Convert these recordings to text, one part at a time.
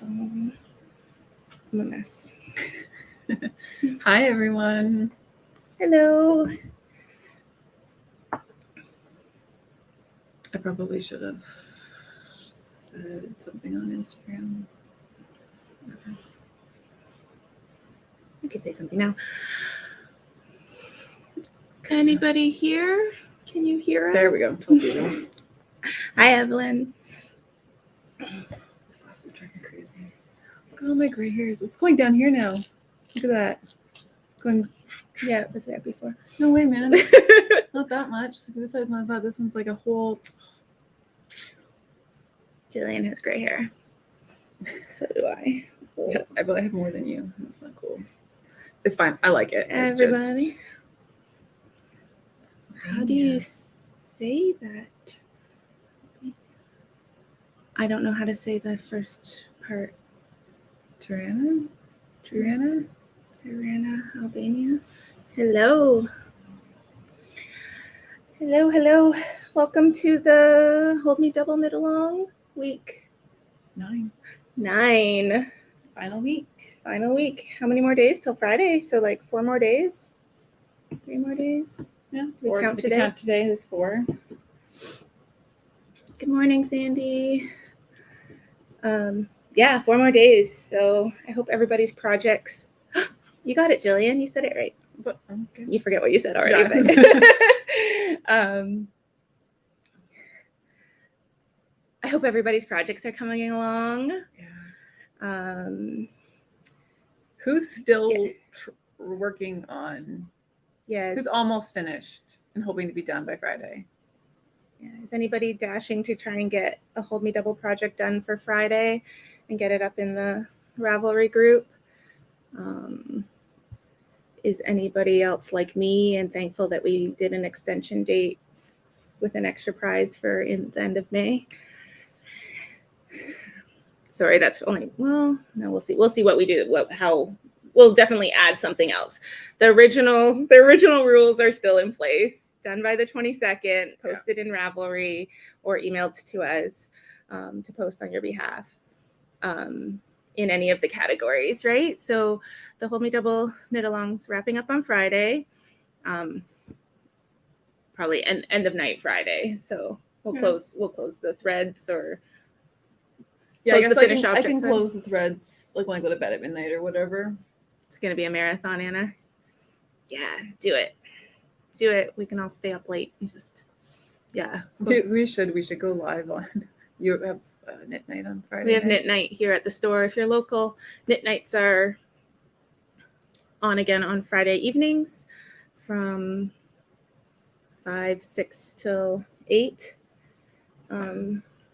phone. I'm a mess. Hi, everyone. Hello. I probably should have said something on Instagram. Whatever. You can say something now. Anybody here? Can you hear us? There we go. Told you that. Hi, Evelyn. This glass is driving me crazy. Look at all my gray hairs. It's going down here now. Look at that. Going. Yeah, it was there before. No way, man. Not that much. This side's not as bad. This one's like a whole. Jillian has gray hair. So do I. Yeah, I bet I have more than you. That's not cool. It's fine. I like it. It's Everybody. just. How do you say that? I don't know how to say the first part. Tirana, Albania. Hello. Hello. Welcome to the Hold Me Double Knit Along week 9. Final week. How many more days till Friday? So like 4 more days? 3 more days? Yeah. We count today. Count today is 4. Good morning, Sandy. 4 more days. So I hope everybody's projects. You got it, Jillian. You said it right. But okay. You forget what you said already. Yeah. I hope everybody's projects are coming along. Yeah. Who's still working on? Yes. Who's almost finished and hoping to be done by Friday? Yeah. Is anybody dashing to try and get a Hold Me Double project done for Friday and get it up in the Ravelry group? Is anybody else like me and thankful that we did an extension date with an extra prize for in the end of May? Sorry, that's only, well, no, we'll see. We'll see what we do, we'll definitely add something else. The original rules are still in place, done by the 22nd, posted in Ravelry or emailed to us to post on your behalf in any of the categories, right? So the Hold Me Double Knit Along's wrapping up on Friday, probably end of night Friday. So we'll close the threads or I guess I can close the threads like when I go to bed at midnight or whatever. It's gonna be a marathon, Anna. Yeah, do it. We can all stay up late and just We should go live on. You have knit night on Friday. We have knit night here at the store. If you're local, knit nights are on again on Friday evenings from 5, 6 till 8.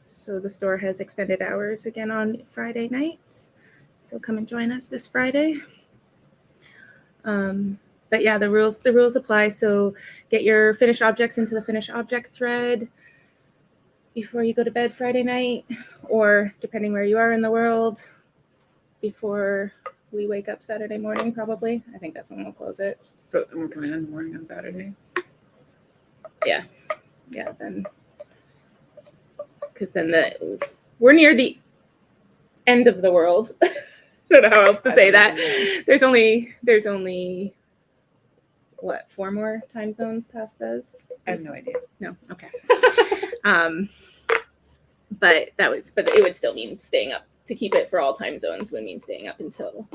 So the store has extended hours again on Friday nights. So come and join us this Friday. But yeah, the rules apply. So get your finished objects into the finished object thread before you go to bed Friday night, or depending where you are in the world, before we wake up Saturday morning, probably. I think that's when we'll close it. But we're coming in the morning on Saturday. Yeah, then, because then we're near the end of the world. I don't know how else to say that. There's only what, 4 more time zones past us? I have no idea. No, okay. But it would still mean staying up. To keep it for all time zones would mean staying up until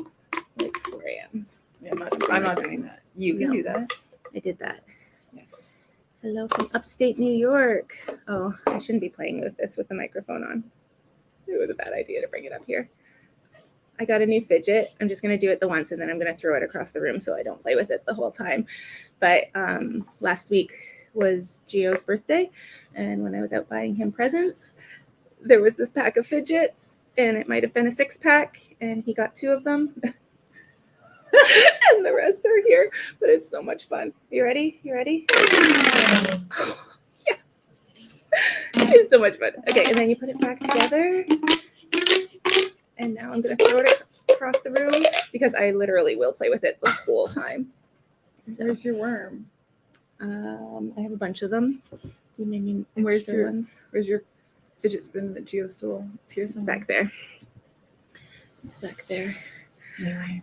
like 4 a.m. Yeah, I'm not doing that. You can do that. I did that. Yes. Hello from upstate New York. Oh, I shouldn't be playing with this with the microphone on. It was a bad idea to bring it up here. I got a new fidget. I'm just going to do it the once and then I'm going to throw it across the room so I don't play with it the whole time. But last week was Gio's birthday, and when I was out buying him presents, there was this pack of fidgets, and it might have been a 6-pack, and he got 2 of them. And the rest are here, but it's so much fun. You ready? Yeah. It's so much fun. Okay, and then you put it back together. And now I'm going to throw it across the room because I literally will play with it the whole time. So, where's your worm? I have a bunch of them. You made me Where's your fidget spinner that Gio stole? It's here somewhere. Back there. It's back there. Anyway.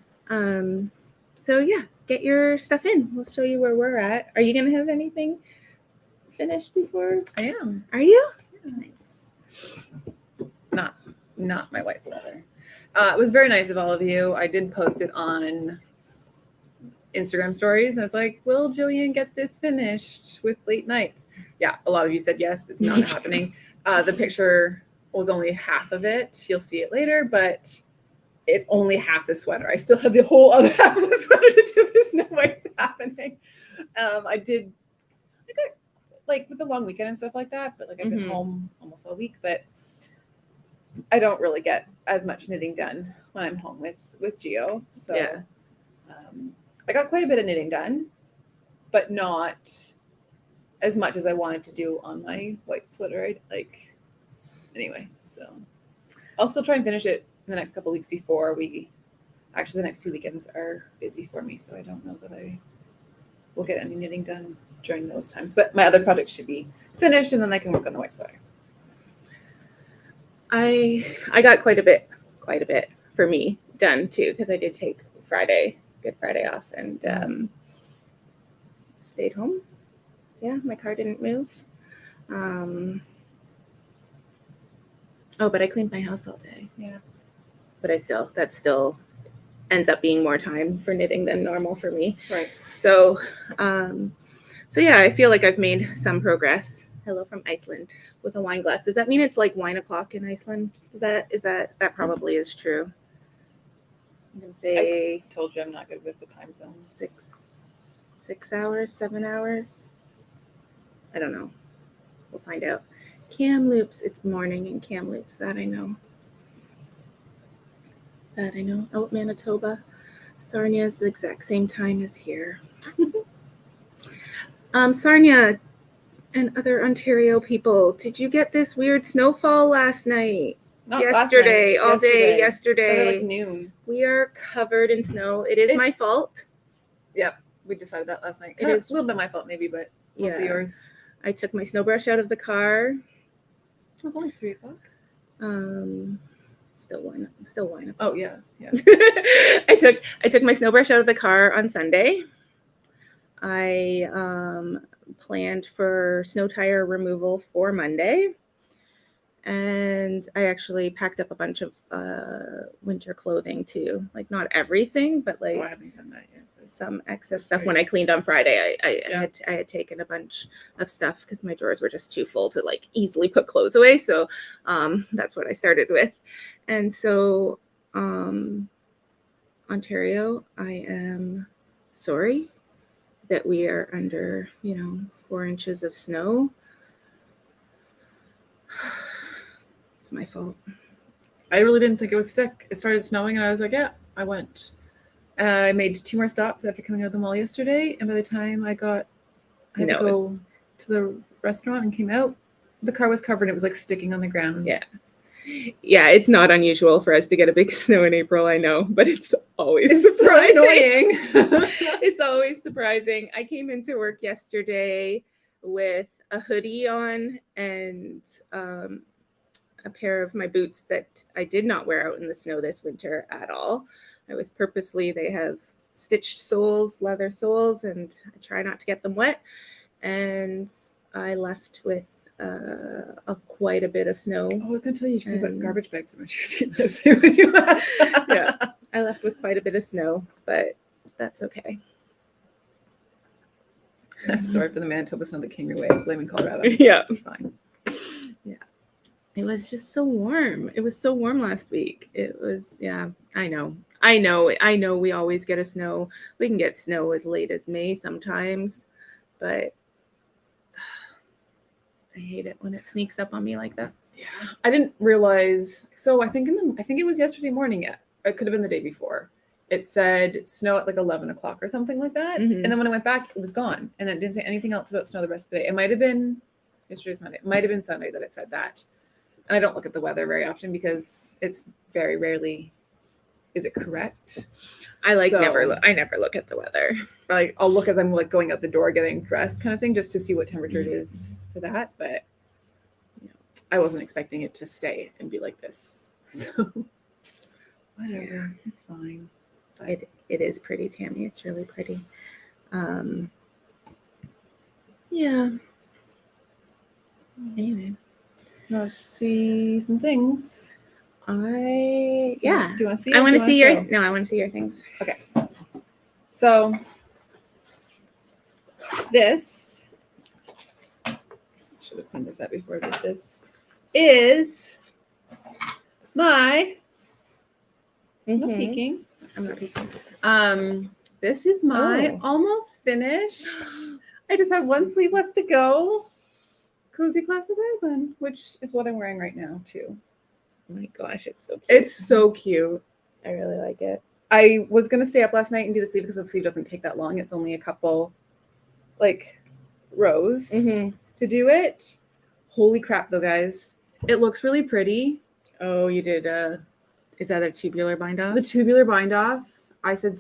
So yeah, get your stuff in. We'll show you where we're at. Are you gonna have anything finished before? I am. Are you? Yeah. Nice. Not my white sweater. It was very nice of all of you. I did post it on Instagram stories. And I was like, will Jillian get this finished with late nights? Yeah, a lot of you said yes. It's not happening. The picture was only half of it. You'll see it later, but it's only half the sweater. I still have the whole other half of the sweater to do. There's no way it's happening. I got like with the long weekend and stuff like that, but like I've been home almost all week, but I don't really get as much knitting done when I'm home with Gio. So Yeah. I got quite a bit of knitting done, but not as much as I wanted to do on my white sweater. Anyway, so I'll still try and finish it in the next couple of weeks before the next 2 weekends are busy for me. So I don't know that I will get any knitting done during those times, but my other projects should be finished and then I can work on the white sweater. I got quite a bit for me done too, because I did take Good Friday off and stayed home. Yeah, my car didn't move. But I cleaned my house all day. Yeah. But that still ends up being more time for knitting than normal for me. Right. So yeah, I feel like I've made some progress. Hello from Iceland with a wine glass. Does that mean it's like wine o'clock in Iceland? That probably is true? I'm gonna say I told you I'm not good with the time zones. 6 hours, 7 hours. I don't know. We'll find out. Kamloops, it's morning in Kamloops. That I know. Oh, Manitoba. Sarnia is the exact same time as here. Sarnia and other Ontario people, did you get this weird snowfall last night? Not yesterday, last night. all day yesterday. Started like noon. We are covered in snow. It's my fault. Yep, we decided that last night. It is a little bit my fault maybe, but mostly yours. I took my snow brush out of the car. It was only 3:00. Still wine. Oh yeah. I took my snow brush out of the car on Sunday. I planned for snow tire removal for Monday, and I actually packed up a bunch of winter clothing too. Like not everything, but like I haven't done that yet. Some excess stuff. When I cleaned on Friday, I had taken a bunch of stuff because my drawers were just too full to like easily put clothes away. So that's what I started with. And so Ontario, I am sorry that we are under 4 inches of snow. It's my fault. I really didn't think it would stick. It started snowing and I was like, yeah, I went. I made 2 more stops after coming out of the mall yesterday, and by the time I had to go to the restaurant and came out, the car was covered. It was like sticking on the ground. Yeah, it's not unusual for us to get a big snow in April, I know, but it's always surprising. So annoying. It's always surprising. I came into work yesterday with a hoodie on and a pair of my boots that I did not wear out in the snow this winter at all. They have stitched soles, leather soles, and I try not to get them wet. And I left with quite a bit of snow. I was going to tell you could put garbage bags around your feet when you left. Yeah, I left with quite a bit of snow, but that's okay. Sorry for the Manitoba snow that came your way. Blaming Colorado. Yeah. Fine. Yeah. It was just so warm. It was so warm last week. It was, yeah, I know. We always get we can get snow as late as May sometimes, but I hate it when it sneaks up on me like that. Yeah. I didn't realize. So I think it was yesterday morning. It could have been the day before. It said snow at like 11 o'clock or something like that. Mm-hmm. And then when I went back, it was gone. And it didn't say anything else about snow the rest of the day. It might have been yesterday's Monday. It might have been Sunday that it said that. And I don't look at the weather very often because it's very rarely, is it correct? I never look at the weather. Like I'll look as I'm like going out the door getting dressed kind of thing, just to see what temperature it is for that. But I wasn't expecting it to stay and be like this. So whatever. It's fine. But It is pretty, Tammy. It's really pretty. Yeah. Anyway, I'll see some things. yeah. Do you want to see? I want to see your. show? No, I want to see your things. Okay. So this should have cleaned this up before I did this. Is my I'm not peeking. I'm not peeking. This is my almost finished. I just have one sleeve left to go. Cozy Classic Raglan, which is what I'm wearing right now too. Oh my gosh, it's so cute. It's so cute. I really like it. I was gonna stay up last night and do the sleeve because the sleeve doesn't take that long. It's only a couple, like, rows to do it. Holy crap, though, guys! It looks really pretty. Oh, you did. Is that a tubular bind off? The tubular bind off. I said,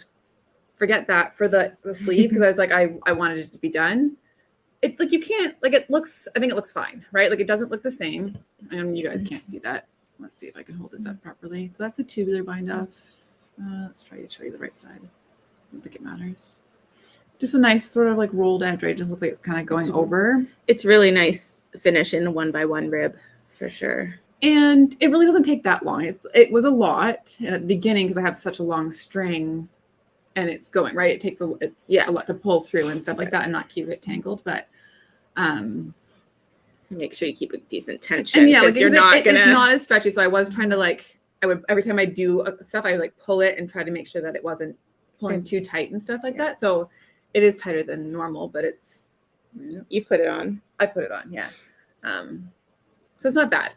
forget that for the sleeve because I was like, I wanted it to be done. It like you can't like it looks. I think it looks fine, right? Like it doesn't look the same, and you guys can't see that. Let's see if I can hold this up properly. So that's the tubular bind off. Let's try to show you the right side. I don't think it matters. Just a nice sort of like rolled edge, right? It just looks like it's kind of going over. It's really nice finish in 1x1 rib for sure. And it really doesn't take that long. It was a lot at the beginning because I have such a long string and it's going, right? It takes a lot to pull through and stuff like that and not keep it tangled. But make sure you keep a decent tension. And yeah, like you're not gonna... it's not as stretchy. So I was trying to like, I would every time I do stuff, I would like pull it and try to make sure that it wasn't pulling too tight and stuff like that. So it is tighter than normal, but it's you put it on. I put it on, yeah. So it's not bad.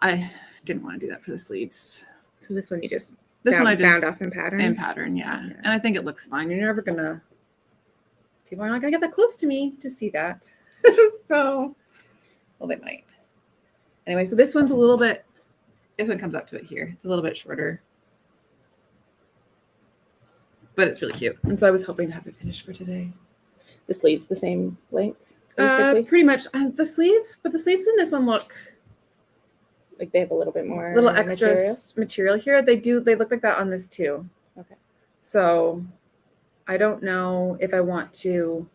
I didn't want to do that for the sleeves. So this one you just bound off in pattern. Yeah. And I think it looks fine. You're never gonna. People are not gonna get that close to me to see that. So, well, they might. Anyway, so this one's a little bit. This one comes up to it here. It's a little bit shorter, but it's really cute. And so I was hoping to have it finished for today. The sleeves the same length. Basically? Pretty much. The sleeves in this one look. Like they have a little bit more extra material here. They look like that on this too. Okay. So I don't know if I want to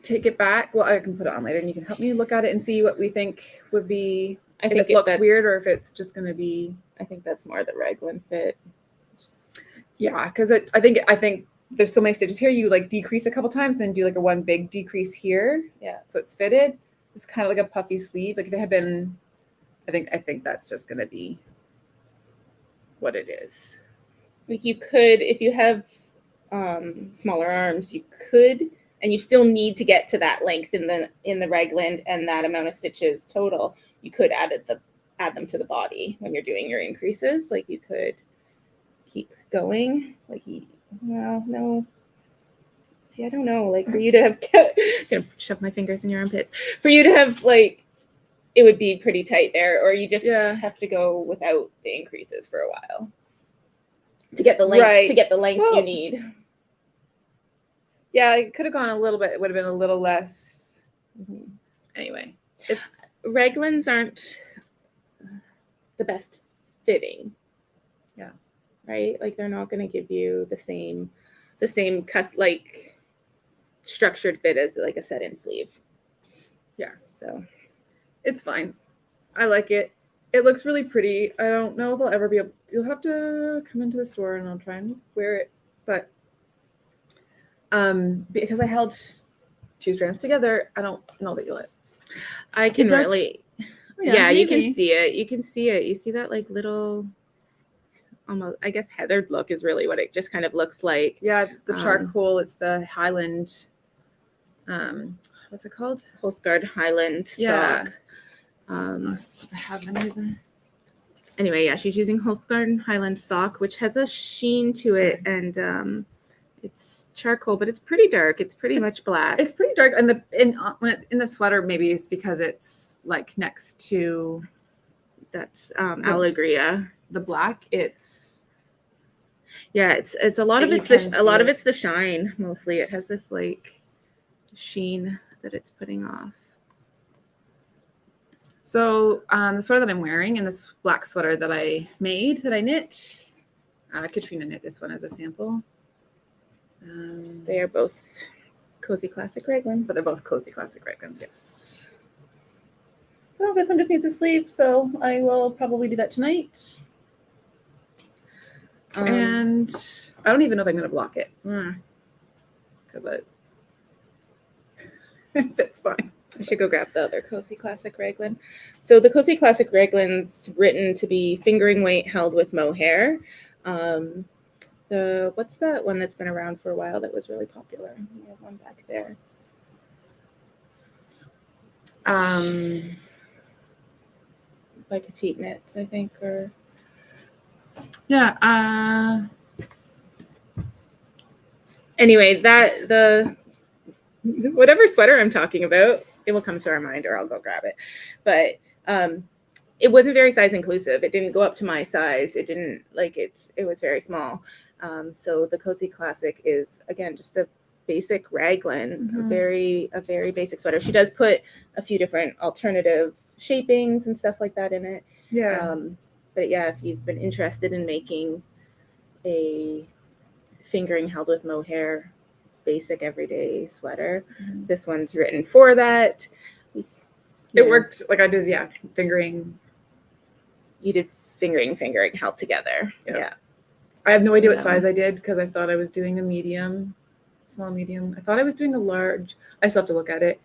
take it back. Well, I can put it on later and you can help me look at it and see what we think would be, if it looks weird or if it's just going to be. I think that's more the raglan fit. Yeah, because I think there's so many stitches here. You like decrease a couple times and then do like a one big decrease here. Yeah. So it's fitted. It's kind of like a puffy sleeve. Like if it had been, I think that's just going to be what it is. Like you could, if you have smaller arms, you could, and you still need to get to that length in the raglan and that amount of stitches total. You could add them to the body when you're doing your increases. Like you could keep going. Like well, no. See, I don't know. Like for you to have, I'm gonna shove my fingers in your armpits. For you to have like. It would be pretty tight there, or you just have to go without the increases for a while to get the length you need. Yeah, it could have gone a little bit. It would have been a little less. Anyway, it's raglans aren't the best fitting. Yeah. Right? Like they're not going to give you the same like structured fit as like a set-in sleeve. Yeah. So it's fine. I like it. It looks really pretty. I don't know if I'll ever be able. You'll have to come into the store and I'll try and wear it. But because I held two strands together, I don't know that you'll. I can really. Yeah, you can see it. You can see it. You see that like little, almost I guess heathered look is really what it just kind of looks like. Yeah, it's the charcoal. It's the Highland. What's it called? Holsgard Highland sock. I have any of them. Anyway, yeah, she's using Holsgard Highland sock, which has a sheen to it, and it's charcoal, but it's pretty dark. It's pretty much black. It's pretty dark, and when it's in the sweater, maybe it's because it's like next to that's Allegria. The black. It's a lot of it's the shine mostly. It has this like sheen that it's putting off. So the sweater that I'm wearing and this black sweater that I knit, Katrina knit this one as a sample. They are both Cozy Classic Raglan. But they're both Cozy Classic Raglans, yes. So this one just needs a sleeve, so I will probably do that tonight. And I don't even know if I'm going to block it. Because it fits fine. I should go grab the other Cozy Classic Raglan. So the Cozy Classic Raglan's written to be fingering weight held with mohair. What's that one that's been around for a while that was really popular? We have one back there. By Petite Knits, I think, or yeah. Anyway, whatever sweater I'm talking about, it will come to our mind, or I'll go grab it. But it wasn't very size inclusive. It didn't go up to my size. It didn't it was very small. So the Cozy Classic is, again, just a basic raglan, a very basic sweater. She does put a few different alternative shapings and stuff like that in it. Yeah. But yeah, if you've been interested in making a fingering held with mohair basic everyday sweater, this one's written for that. It worked like I did, fingering. You did fingering held together. Yeah. I have no idea what size I did because I thought I was doing a medium, small medium. I thought I was doing a large. I still have to look at it.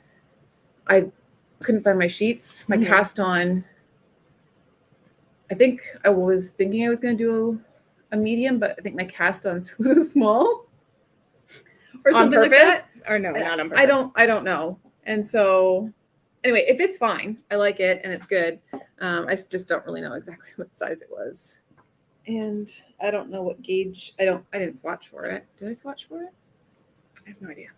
I couldn't find my sheets. My cast on, I think I was thinking I was going to do a medium, but I think my cast on was a small or something like that. Or no, not on purpose. I don't know. And so anyway, it fits fine. I like it and it's good. I just don't really know exactly what size it was. And I don't know what gauge. I didn't swatch for it. Did I swatch for it? I have no idea.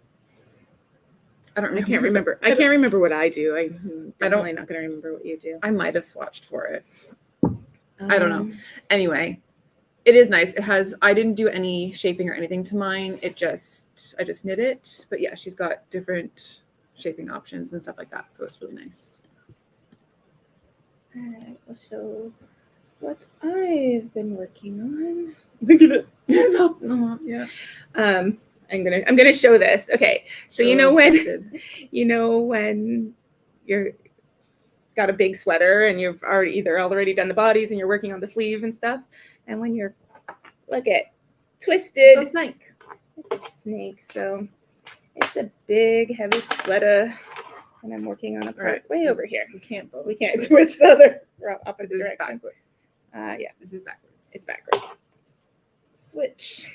I can't remember. I can't remember what I do. I'm definitely not going to remember what you do. I might have swatched for it. I don't know. Anyway, it is nice. I didn't do any shaping or anything to mine. I just knit it. But yeah, she's got different shaping options and stuff like that. So it's really nice. All right, I'll show what I've been working on. Look at it. Yeah. I'm gonna show this. Okay, so when you're got a big sweater and you've already done the bodies and you're working on the sleeve and stuff, and when you're twisted, it's a snake. So it's a big heavy sweater, and I'm working on a part way over here. We can't twist the other opposite direction. Yeah, this is backwards. It's backwards. Switch.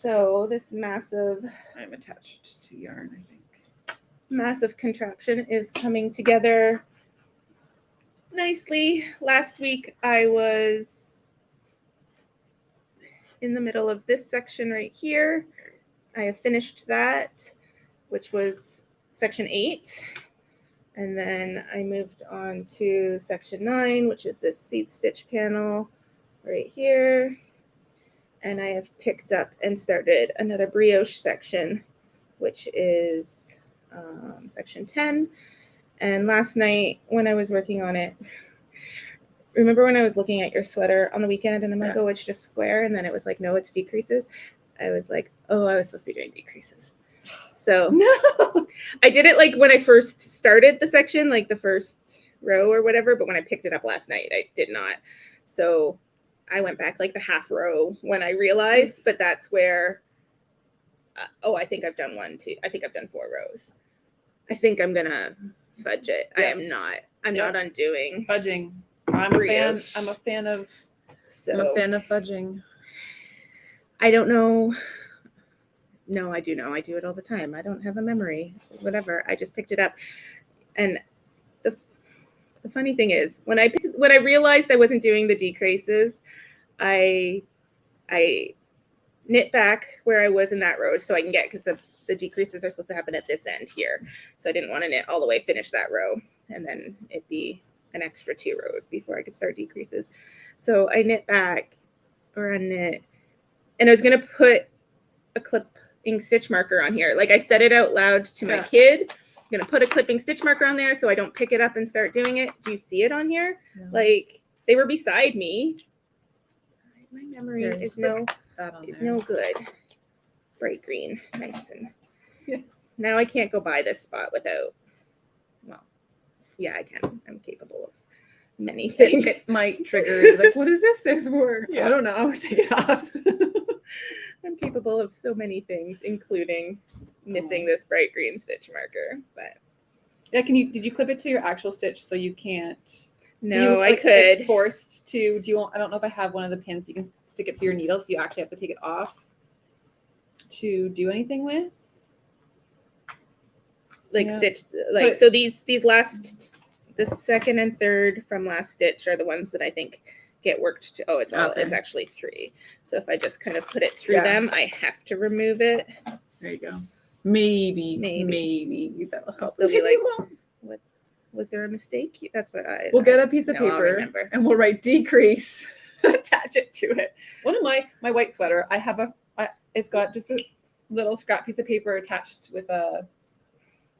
So this massive, I'm attached to yarn, I think. Massive contraption is coming together nicely. Last week I was in the middle of this section right here. I have finished that, which was section 8. And then I moved on to section 9, which is this seat stitch panel right here. And I have picked up and started another brioche section, which is section 10. And last night when I was working on it, remember when I was looking at your sweater on the weekend and I'm like, oh, it's just square. And then it was like, no, it's decreases. I was like, oh, I was supposed to be doing decreases. So no. I did it like when I first started the section, like the first row or whatever. But when I picked it up last night, I did not. So I went back like the half row when I realized, but that's where, I think I've done 1, 2. I think I've done 4 rows. I think I'm going to fudge it. Yeah. I'm not undoing. Fudging. I'm a fan of fudging. I don't know. No, I do know. I do it all the time. I don't have a memory, whatever. I just picked it up. And the funny thing is, when I realized I wasn't doing the decreases, I knit back where I was in that row so I can get, because the decreases are supposed to happen at this end here. So I didn't want to knit all the way, finish that row, and then it'd be an extra 2 rows before I could start decreases. So I knit back or unknit, and I was going to put a clipping stitch marker on here. Like I said it out loud to my kid, I'm gonna put a clipping stitch marker on there so I don't pick it up and start doing it. Do you see it on here? No. Like they were beside me. My memory Here, is put no that on is there. no good. Bright green, nice and. Yeah. Now I can't go by this spot without. Well, yeah, I can. I'm capable of many things. It might trigger. You're like, what is this there for? Yeah. I don't know. Take it off. I'm capable of so many things, including missing this bright green stitch marker. But Yeah, did you clip it to your actual stitch so you can't? no, I could. It's forced to. Do you want? I don't know if I have one of the pins you can stick it to your needle, so you actually have to take it off to do anything with. Like Yeah. stitch, like so these last, the second and third from last stitch are the ones that I think get worked to. Oh, it's all. Okay. It's actually 3. So if I just kind of put it through Yeah. them, I have to remove it. There you go. Maybe that'll help. Still be like, what was there a mistake? That's what I. We'll get a piece of no, I'll paper remember. and we'll write decrease, attach it to it. One of my white sweater, I have it's got just a little scrap piece of paper attached with a,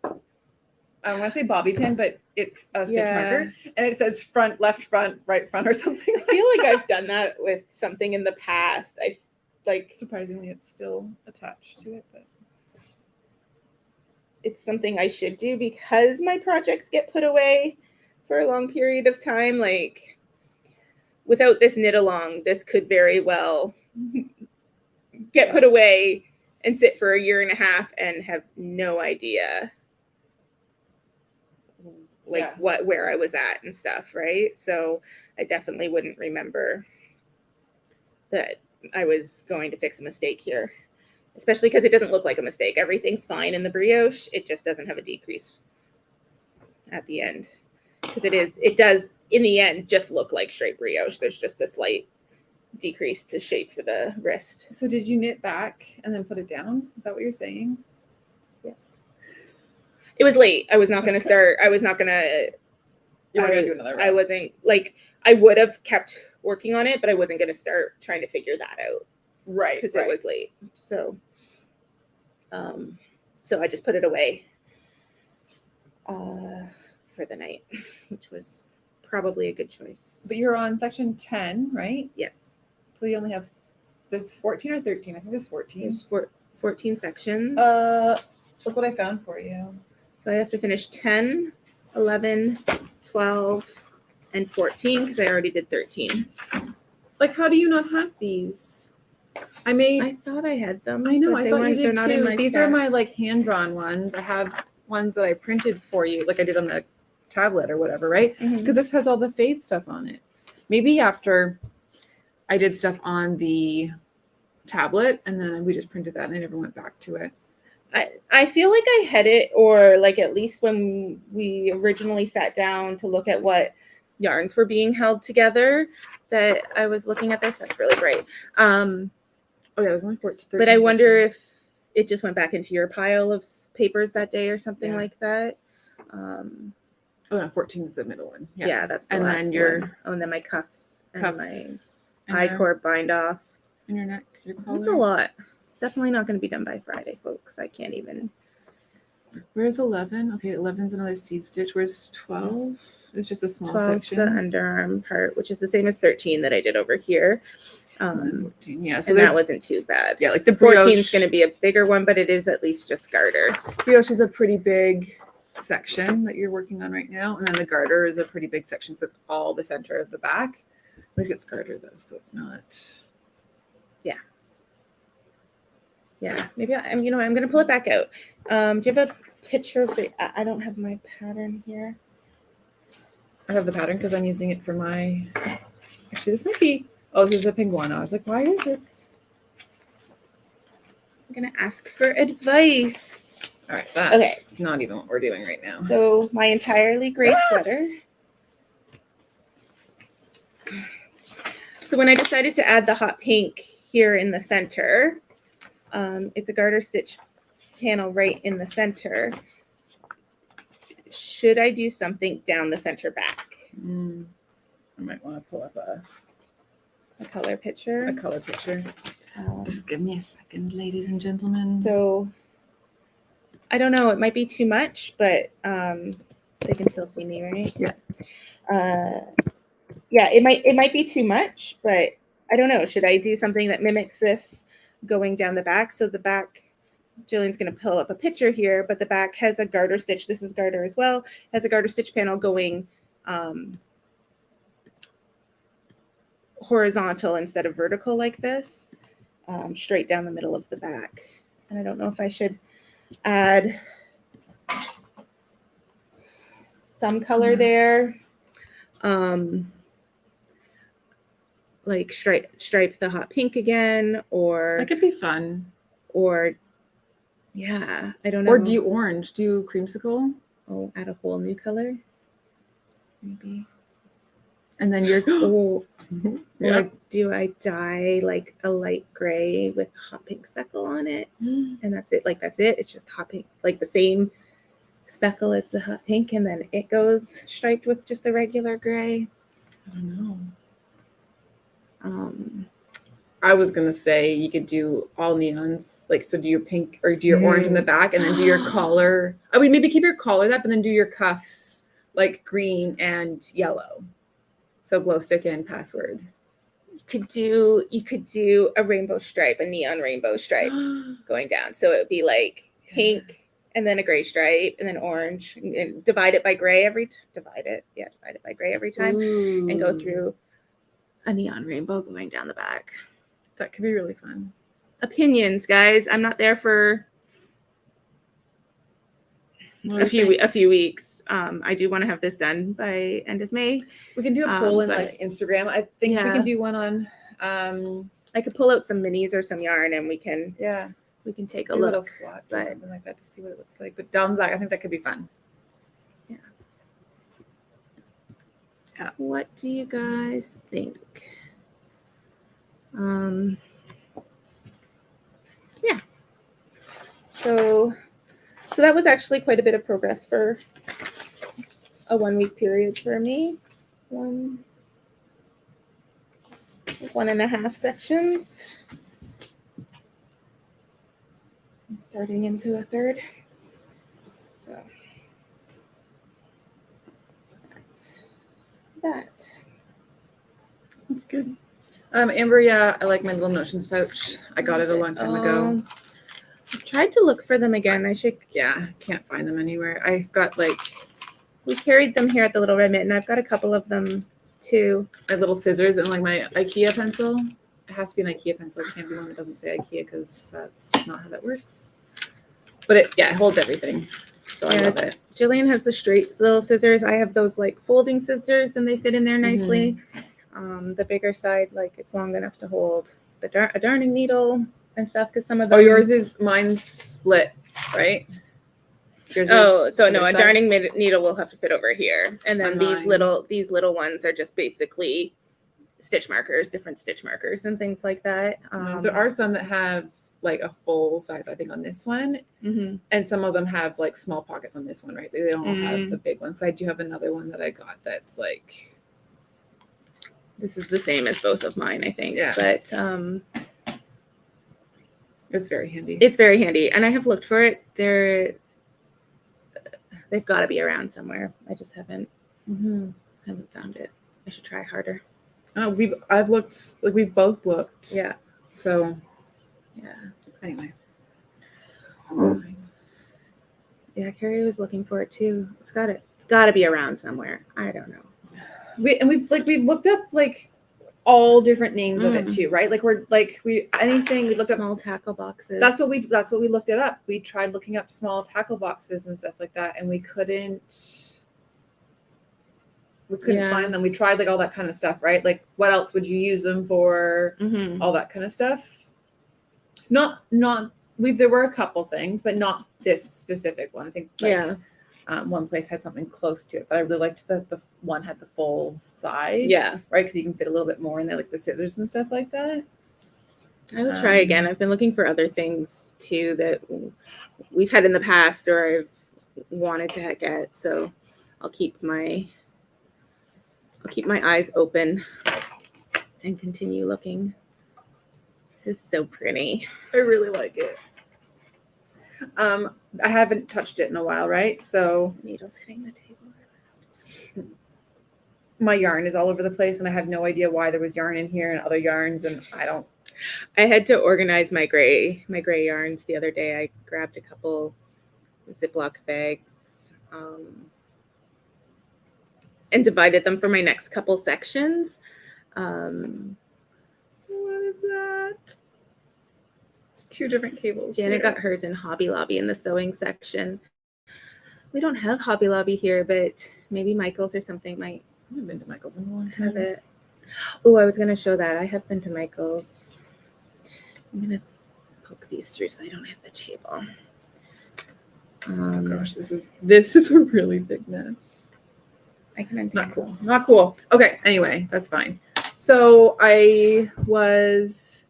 I don't want to say bobby pin, but it's a stitch marker, and it says front, left, front, right, front, or something. I feel like I've done that with something in the past. I like Surprisingly, it's still attached to it, but it's something I should do because my projects get put away for a long period of time. Like without this knit along, this could very well get put away and sit for a year and a half and have no idea like where I was at and stuff, right? So I definitely wouldn't remember that I was going to fix a mistake here, especially because it doesn't look like a mistake. Everything's fine in the brioche. It just doesn't have a decrease at the end because it does in the end just look like straight brioche. There's just a slight decrease to shape for the wrist. So did you knit back and then put it down? Is that what you're saying? Yes. It was late. I was not going to start. I was not going to. You were going to do another round. I wasn't like, I would have kept working on it, but I wasn't going to start trying to figure that out. Right. Because it was late. So I just put it away for the night, which was probably a good choice. But you're on section 10, right? Yes. So you only have, there's 14 or 13. I think there's 14. There's 14 sections. Look what I found for you. So I have to finish 10, 11, 12, and 14 because I already did 13. Like, how do you not have these? I thought I had them. I know. but I they thought you weren't- they're did not in too. my These stack. are my like hand-drawn ones. I have ones that I printed for you, like I did on the tablet or whatever, right? Mhm. Because this has all the fade stuff on it. Maybe after I did stuff on the tablet and then we just printed that and I never went back to it. I feel like I had it, or like at least when we originally sat down to look at what yarns were being held together, that I was looking at this. That's really great. Oh yeah, there's only 14. But I wonder if it just went back into your pile of papers that day or something like that. Oh no, 14 is the middle one. Yeah, that's the and last then your one. Oh, and then my cuffs and my and I your- cord bind off. and your neck, your collar. That's a lot. It's definitely not going to be done by Friday, folks. I can't even. Where's 11? Okay, 11's another seed stitch. Where's 12? It's just a small 12's section. the underarm part, which is the same as 13 that I did over here. And then 14. Yeah, so and that wasn't too bad. yeah, like the 14 brioche. is going to be a bigger one, but it is at least just garter. Brioche is a pretty big section that you're working on right now, and then the garter is a pretty big section, so it's all the center of the back. At least it's garter though, so it's not. Yeah, maybe I'm going to pull it back out. Do you have a picture of the? I don't have my pattern here. I have the pattern because I'm using it for my. Actually, this might be. Oh, this is a penguin. I was like, why is this? I'm going to ask for advice. All right, that's not even what we're doing right now. So my entirely gray sweater. So when I decided to add the hot pink here in the center, it's a garter stitch panel right in the center. Should I do something down the center back? I might want to pull up a color picture. color picture. Just give me a second, ladies and gentlemen. So I don't know. It might be too much, but they can still see me, right? Yeah. Yeah, it might be too much, but I don't know. Should I do something that mimics this going down the back? So the back, Jillian's going to pull up a picture here, but the back has a garter stitch. This is garter as well. Has a garter stitch panel going horizontal instead of vertical like this, straight down the middle of the back. And I don't know if I should add some color there. Like stripe the hot pink again, or That could be fun. Or yeah, I don't know. Or do orange? Do creamsicle? Oh, add a whole new color, maybe. And then you're Or do I dye like a light gray with a hot pink speckle on it, and that's it? Like that's it. It's just hot pink, like the same speckle as the hot pink, and then it goes striped with just a regular gray. I don't know. I was gonna say you could do all neons, like so. Do your pink or do your orange in the back, and then do your collar. I would maybe keep your collar that, but then do your cuffs like green and yellow. So glow stick and password. You could do a rainbow stripe, a neon rainbow stripe going down. So it would be like pink and then a gray stripe and then orange, and divide it by gray divide it by gray every time. Ooh. And go through a neon rainbow going down the back. That could be really fun. Opinions, guys. I'm not there for a few weeks. I do want to have this done by end of May. We can do a poll in like Instagram. I think we can do one on. I could pull out some minis or some yarn, and we can take a look. Little swatch or something like that to see what it looks like. But down the back, I think that could be fun. Yeah. What do you guys think? Yeah. So that was actually quite a bit of progress for a 1 week period for me. 1.5 sections. I'm starting into a third. So that's that. That's good. Amber, I like my little notions pouch. I got it a long time ago. I've tried to look for them again. Can't find them anywhere. I've got we carried them here at the Little Red Mitten. I've got a couple of them too. My little scissors and like my IKEA pencil. It has to be an IKEA pencil. It can't be one that doesn't say IKEA because that's not how that works. But it holds everything. So I love it. Jillian has the straight little scissors. I have those like folding scissors, and they fit in there nicely. The bigger side, like it's long enough to hold a darning needle and stuff. Because some of them. Oh, mine's split, right? A darning needle will have to fit over here, and then these little ones are just basically stitch markers, different stitch markers, and things like that. There are some that have like a full size, I think, on this one, and some of them have like small pockets on this one, right? They don't all have the big ones. So I do have another one that I got that's like. This is the same as both of mine, I think. Yeah. But it's very handy. It's very handy, and I have looked for it. They've got to be around somewhere. I just haven't found it. I should try harder. I've looked, like we've both looked. Yeah. So. Yeah. Anyway. Yeah, Carrie was looking for it too. It's got to be around somewhere. I don't know. We've looked up like all different names of it too, right? Like we looked up small tackle boxes. That's what we looked it up. We tried looking up small tackle boxes and stuff like that, and we couldn't find them. We tried like all that kind of stuff, right? Like what else would you use them for? All that kind of stuff. Not there were a couple things, but not this specific one. I think one place had something close to it, but I really liked that the one had the full side. Yeah. Right, because you can fit a little bit more in there, like the scissors and stuff like that. I will try again. I've been looking for other things too that we've had in the past or I've wanted to get. So I'll keep my eyes open and continue looking. This is so pretty. I really like it. I haven't touched it in a while, right? So Needles hitting the table. my yarn is all over the place, and I have no idea why there was yarn in here and other yarns, and I had to organize my gray yarns the other day. I grabbed a couple Ziploc bags and divided them for my next couple sections. What is that? It's 2 different cables. Janet got hers in Hobby Lobby in the sewing section. We don't have Hobby Lobby here, but maybe Michael's or something might. I haven't been to Michael's in a long Have time. it. Oh, I was going to show that. I have been to Michael's. I'm going to poke these through so I don't hit the table. Oh gosh, this is a really big mess. I can Not cool. Not cool. Okay, anyway, that's fine. So I was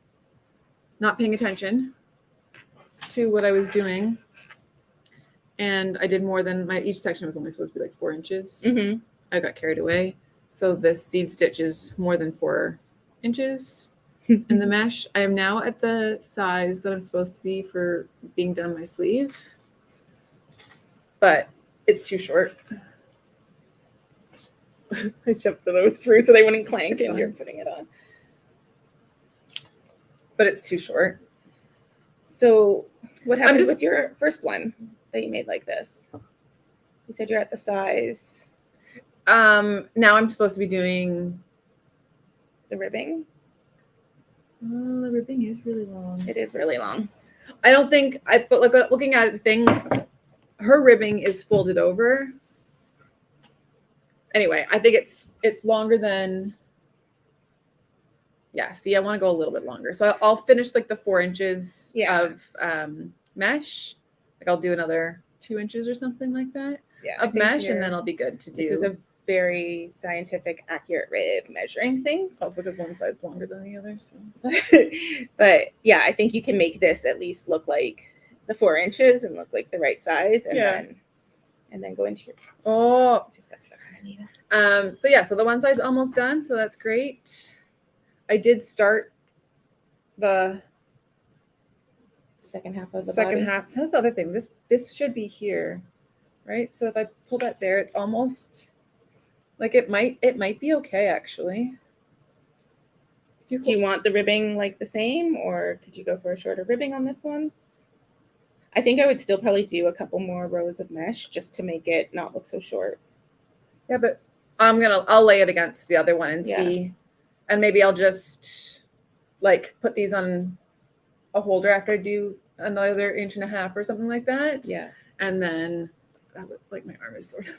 not paying attention to what I was doing, and I did more than each section was only supposed to be like 4 inches. Mm-hmm. I got carried away. So this seed stitch is more than 4 inches in the mesh. I am now at the size that I'm supposed to be for being done my sleeve, but it's too short. I shoved those through so they wouldn't clank, It's and fine. you're putting it on. But it's too short. So what happened with your first one that you made like this? You said you're at the size. Now I'm supposed to be doing The ribbing. the ribbing is really long. It is really long. I don't think but like looking at the thing, her ribbing is folded over. Anyway, I think it's longer than. Yeah, see, I want to go a little bit longer. So I'll finish like the 4 inches of mesh. Like I'll do another 2 inches or something like that of mesh, and then I'll be good to do. This is a very scientific, accurate way of measuring things. Also because one side's longer than the other. So. But yeah, I think you can make this at least look like the 4 inches and look like the right size, and then go into your. Oh, just got stuck underneath it. So yeah, so the one side's almost done, so that's great. I did start the second half of the second body. half. That's the other thing. This should be here, right? So if I pull that there, it's almost like it might be okay actually. Do you want the ribbing like the same, or could you go for a shorter ribbing on this one? I think I would still probably do a couple more rows of mesh just to make it not look so short. Yeah, but I'll lay it against the other one and see. And maybe I'll just like put these on a holder after I do another 1.5 inches or something like that. Yeah. And then that would, like, my arm is sort of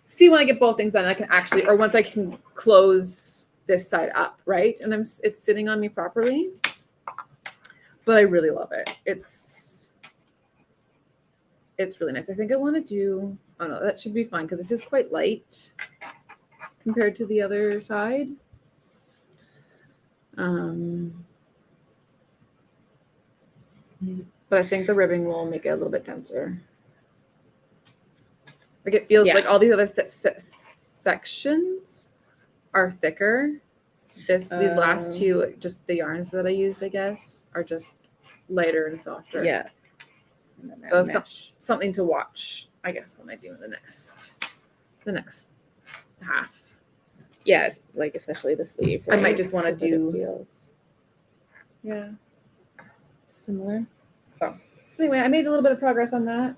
see when I get both things done, I can actually, or once I can close this side up, right? And it's sitting on me properly. But I really love it. It's really nice. I think I want to do, oh no, that should be fine because this is quite light compared to the other side. But I think the ribbing will make it a little bit denser. Like it feels like all these other sections are thicker. These last two, just the yarns that I used, I guess, are just lighter and softer. Yeah. So something to watch, I guess, when I do the next half. Yes, like especially the sleeve. Right? I might just want to do. Feels similar. So anyway, I made a little bit of progress on that.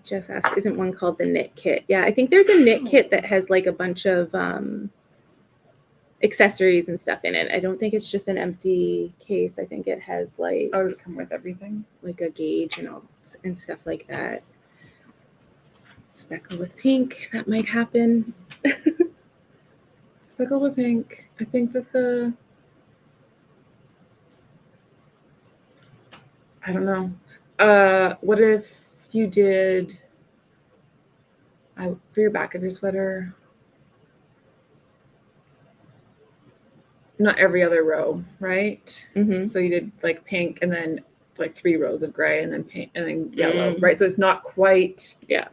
Just asked, isn't one called the knit kit? Yeah, I think there's a knit kit that has like a bunch of accessories and stuff in it. I don't think it's just an empty case. I think it has like. Oh, does it come with everything? Like a gauge and stuff like that. Speckle with pink, that might happen. Speckle with pink. I think that I don't know. What if you did for your back of your sweater? Not every other row, right? Mm-hmm. So you did like pink and then like 3 rows of gray and then pink and then yellow, right? So it's not quite. Yeah.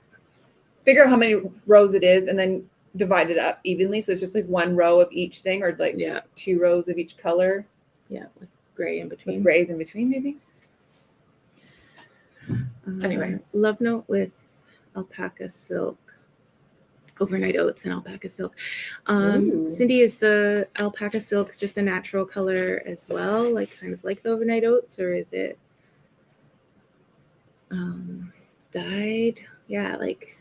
Figure out how many rows it is and then divided up evenly. So it's just like one row of each thing, or like Yeah. 2 rows of each color Yeah, with gray in between. with grays in between, maybe. Anyway. Love Note with alpaca silk. Overnight oats and alpaca silk. Ooh. Cindy, is the alpaca silk just a natural color as well, like kind of like the overnight oats, or is it dyed? Yeah, like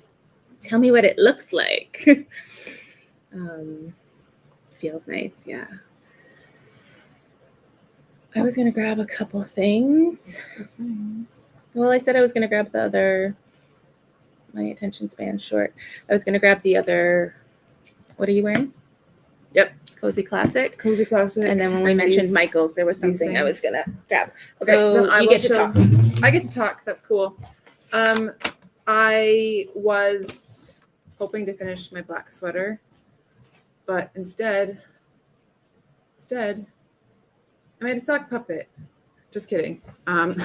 tell me what it looks like. Feels nice, yeah. I was gonna grab a couple things. Well, I said I was gonna grab the other. My attention span's short. I was gonna grab the other. What are you wearing? Yep. Cozy Classic. Cozy Classic. And then when we mentioned Michael's, there was something I was gonna grab. Okay, so then I you will get to show- talk. I get to talk. That's cool. I was hoping to finish my black sweater, but instead, I made a sock puppet. Just kidding. I'm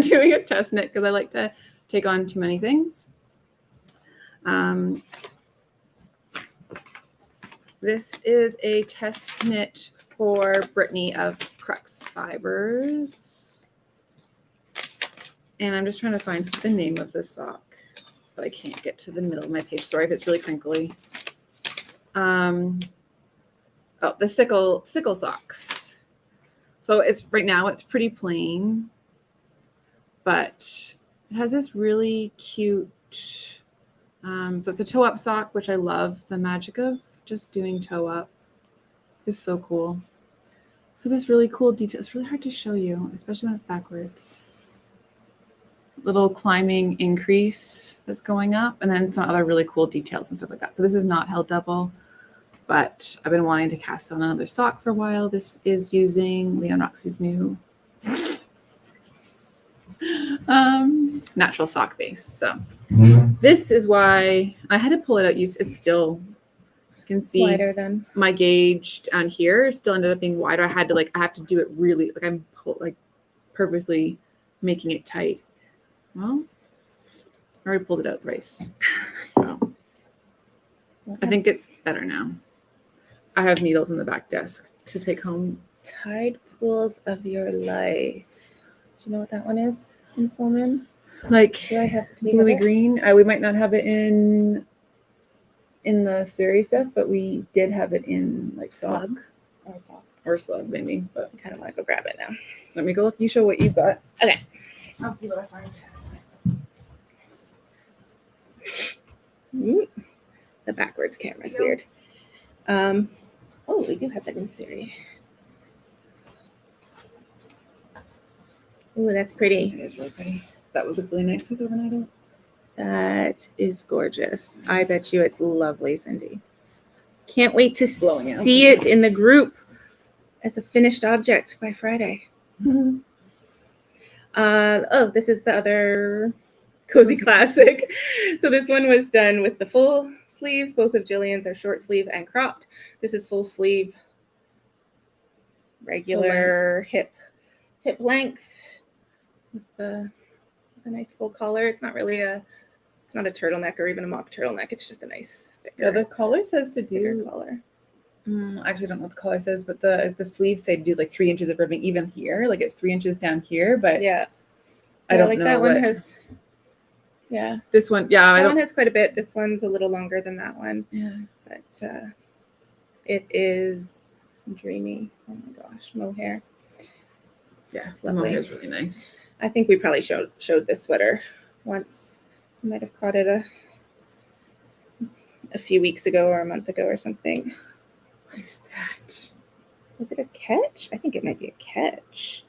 doing a test knit because I like to take on too many things. This is a test knit for Brittany of Crux Fibers. And I'm just trying to find the name of this sock, but I can't get to the middle of my page. Sorry if it's really crinkly. Oh, the sickle socks. So it's right now it's pretty plain, but it has this really cute. So it's a toe up sock, which I love. The magic of just doing toe up is so cool. Because it's really cool detail. It's really hard to show you, especially when it's backwards. Little climbing increase that's going up, and then some other really cool details and stuff like that. So this is not held double, but I've been wanting to cast on another sock for a while. This is using Leon Roxy's new natural sock base. So this is why I had to pull it out. It's still, you can see Wider than my gauge down here still ended up being wider. I have to do it really, like I'm purposely making it tight. Well, I already pulled it out thrice. So I think it's better now. I have needles in the back desk to take home. Tide Pools of Your Life. Do you know what that one is in full moon? Like Do I have to be bluey green. We might not have it in the series stuff, but we did have it in like sock or slug maybe. But I kind of want to go grab it now. let me go look. You show what you've got. Okay. I'll see what I find. Ooh, the backwards camera is weird. Oh, we do have that in series. Ooh, that's pretty. It is really pretty. That would look really nice with overnight oats. That is gorgeous. I bet you it's lovely, Cindy. Can't wait to Blowing out. see it in the group as a finished object by Friday. Oh, this is the other Cozy Classic. So this one was done with the full sleeves. Both of Jillian's are short sleeve and cropped. This is full sleeve, regular hip length with the nice full collar. It's not really it's not a turtleneck or even a mock turtleneck. It's just a nice thicker. Yeah, the collar says to do collar. Actually, I don't know what the collar says, but the sleeves say to do like 3 inches of ribbing even here. Like it's 3 inches down here, but yeah, I don't like know. That one has. Yeah. This one, yeah, that one has quite a bit. This one's a little longer than that one. Yeah. But it is dreamy. Oh my gosh, mohair. Yeah, it's the lovely. mohair is really nice. I think we probably showed this sweater once. I might have caught it a few weeks ago or a month ago or something. What is that? Was it a catch? I think it might be a catch.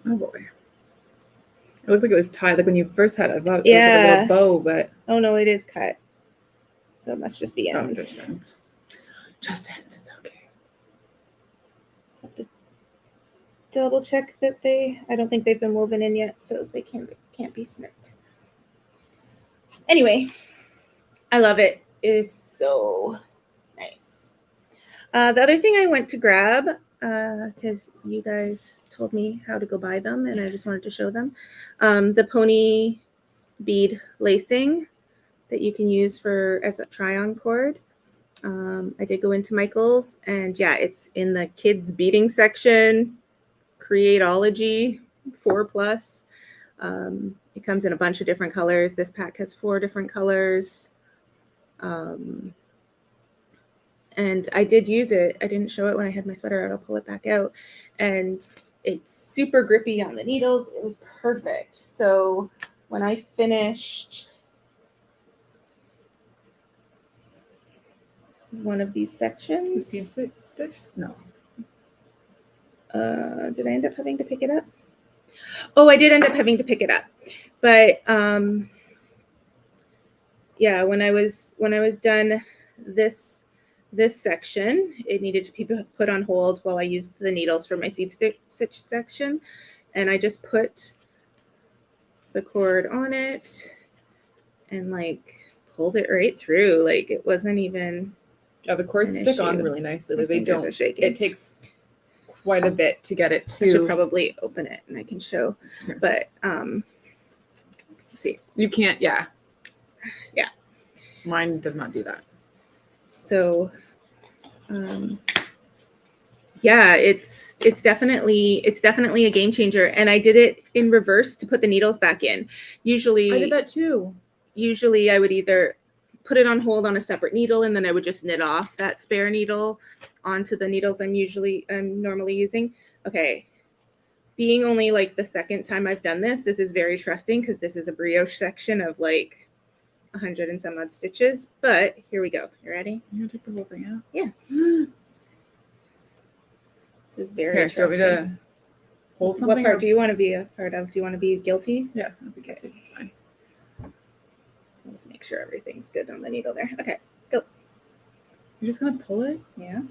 Oh boy. It looked like it was tied. Like when you first had it, I thought it was like a little bow, but oh no, it is cut. So it must just be ends. Oh, just ends. Just ends. It's okay. Just have to double check that I don't think they've been woven in yet, so they can't be snipped. Anyway, I love it. It is so nice. The other thing I went to grab, because you guys told me how to go buy them, and I just wanted to show them, the pony bead lacing that you can use as a try-on cord. I did go into Michael's, and yeah, it's in the kids beading section, Creatology 4+. It comes in a bunch of different colors. This pack has 4 different colors. And I did use it. I didn't show it when I had my sweater out. I'll pull it back out. And it's super grippy on the needles. It was perfect. So when I finished one of these sections, Stitch? No. did I end up having to pick it up? Oh, I did end up having to pick it up. But yeah, when I was done this section, it needed to be put on hold while I used the needles for my seed stitch section, and I just put the cord on it and like pulled it right through. Like it wasn't even. Yeah, the cords stick on really nicely. Like they don't. Shaking. It takes quite a bit to get it to. I should probably open it and I can show. Here. But see. You can't. Yeah. Yeah. Mine does not do that. So, yeah, it's definitely a game changer. And I did it in reverse to put the needles back in. Usually, I did that too. Usually, I would either put it on hold on a separate needle, and then I would just knit off that spare needle onto the needles I'm normally using. Okay. Being only like the second time I've done this is very trusting because this is a brioche section of like 100 and some odd stitches, but here we go. You ready? You're gonna take the whole thing out? Yeah. This is very interesting. Do you want me to hold something? What part do you want to be a part of? Do you want to be guilty? Yeah, I'll be guilty. It's fine. Let's make sure everything's good on the needle there. Okay, go. You're just gonna pull it? Yeah. I'm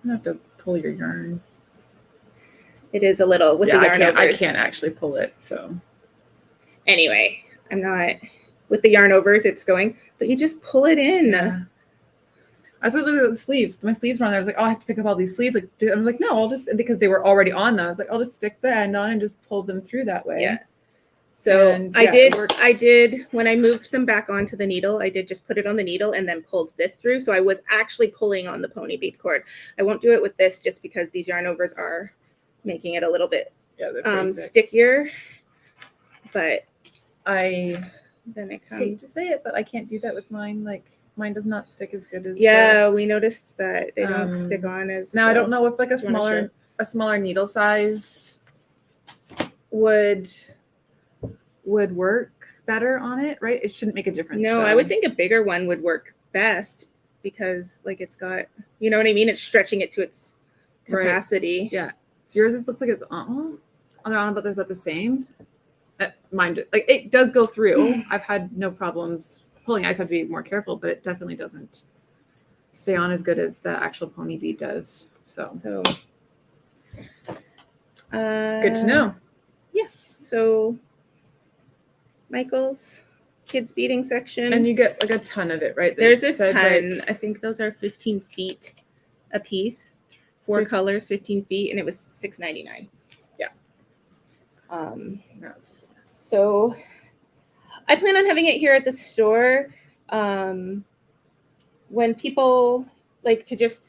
gonna have to pull your yarn. It is a little with the yarn overs. I can't actually pull it, so. Anyway, I'm not with the yarn overs. It's going, but you just pull it in. Yeah. I was looking at the sleeves. My sleeves were on there. I was like, oh, I have to pick up all these sleeves. Like, I'm like, no, I'll just, because they were already on them. I was like, I'll just stick the end on and just pull them through that way. Yeah. So I did when I moved them back onto the needle, I did just put it on the needle and then pulled this through. So I was actually pulling on the pony bead cord. I won't do it with this just because these yarn overs are making it a little bit stickier. But then it comes. I hate to say it, but I can't do that with mine. Like mine does not stick as good as. Yeah, we noticed that they don't stick on as. Now I don't know if like a smaller needle size would work better on it, right? It shouldn't make a difference. No, I would think a bigger one would work best because like it's got, you know what I mean? It's stretching it to its capacity. Right. Yeah. So yours looks like it's they're on about the same. Mine, like it does go through. I've had no problems pulling. I just have to be more careful, but it definitely doesn't stay on as good as the actual pony bead does. So good to know. Yeah. So Michael's kids beading section. And you get like a ton of it, right? There's a ton. I think those are 15 feet a piece. 4 colors, 15 feet, and it was $6.99. Yeah. So I plan on having it here at the store. When people like to just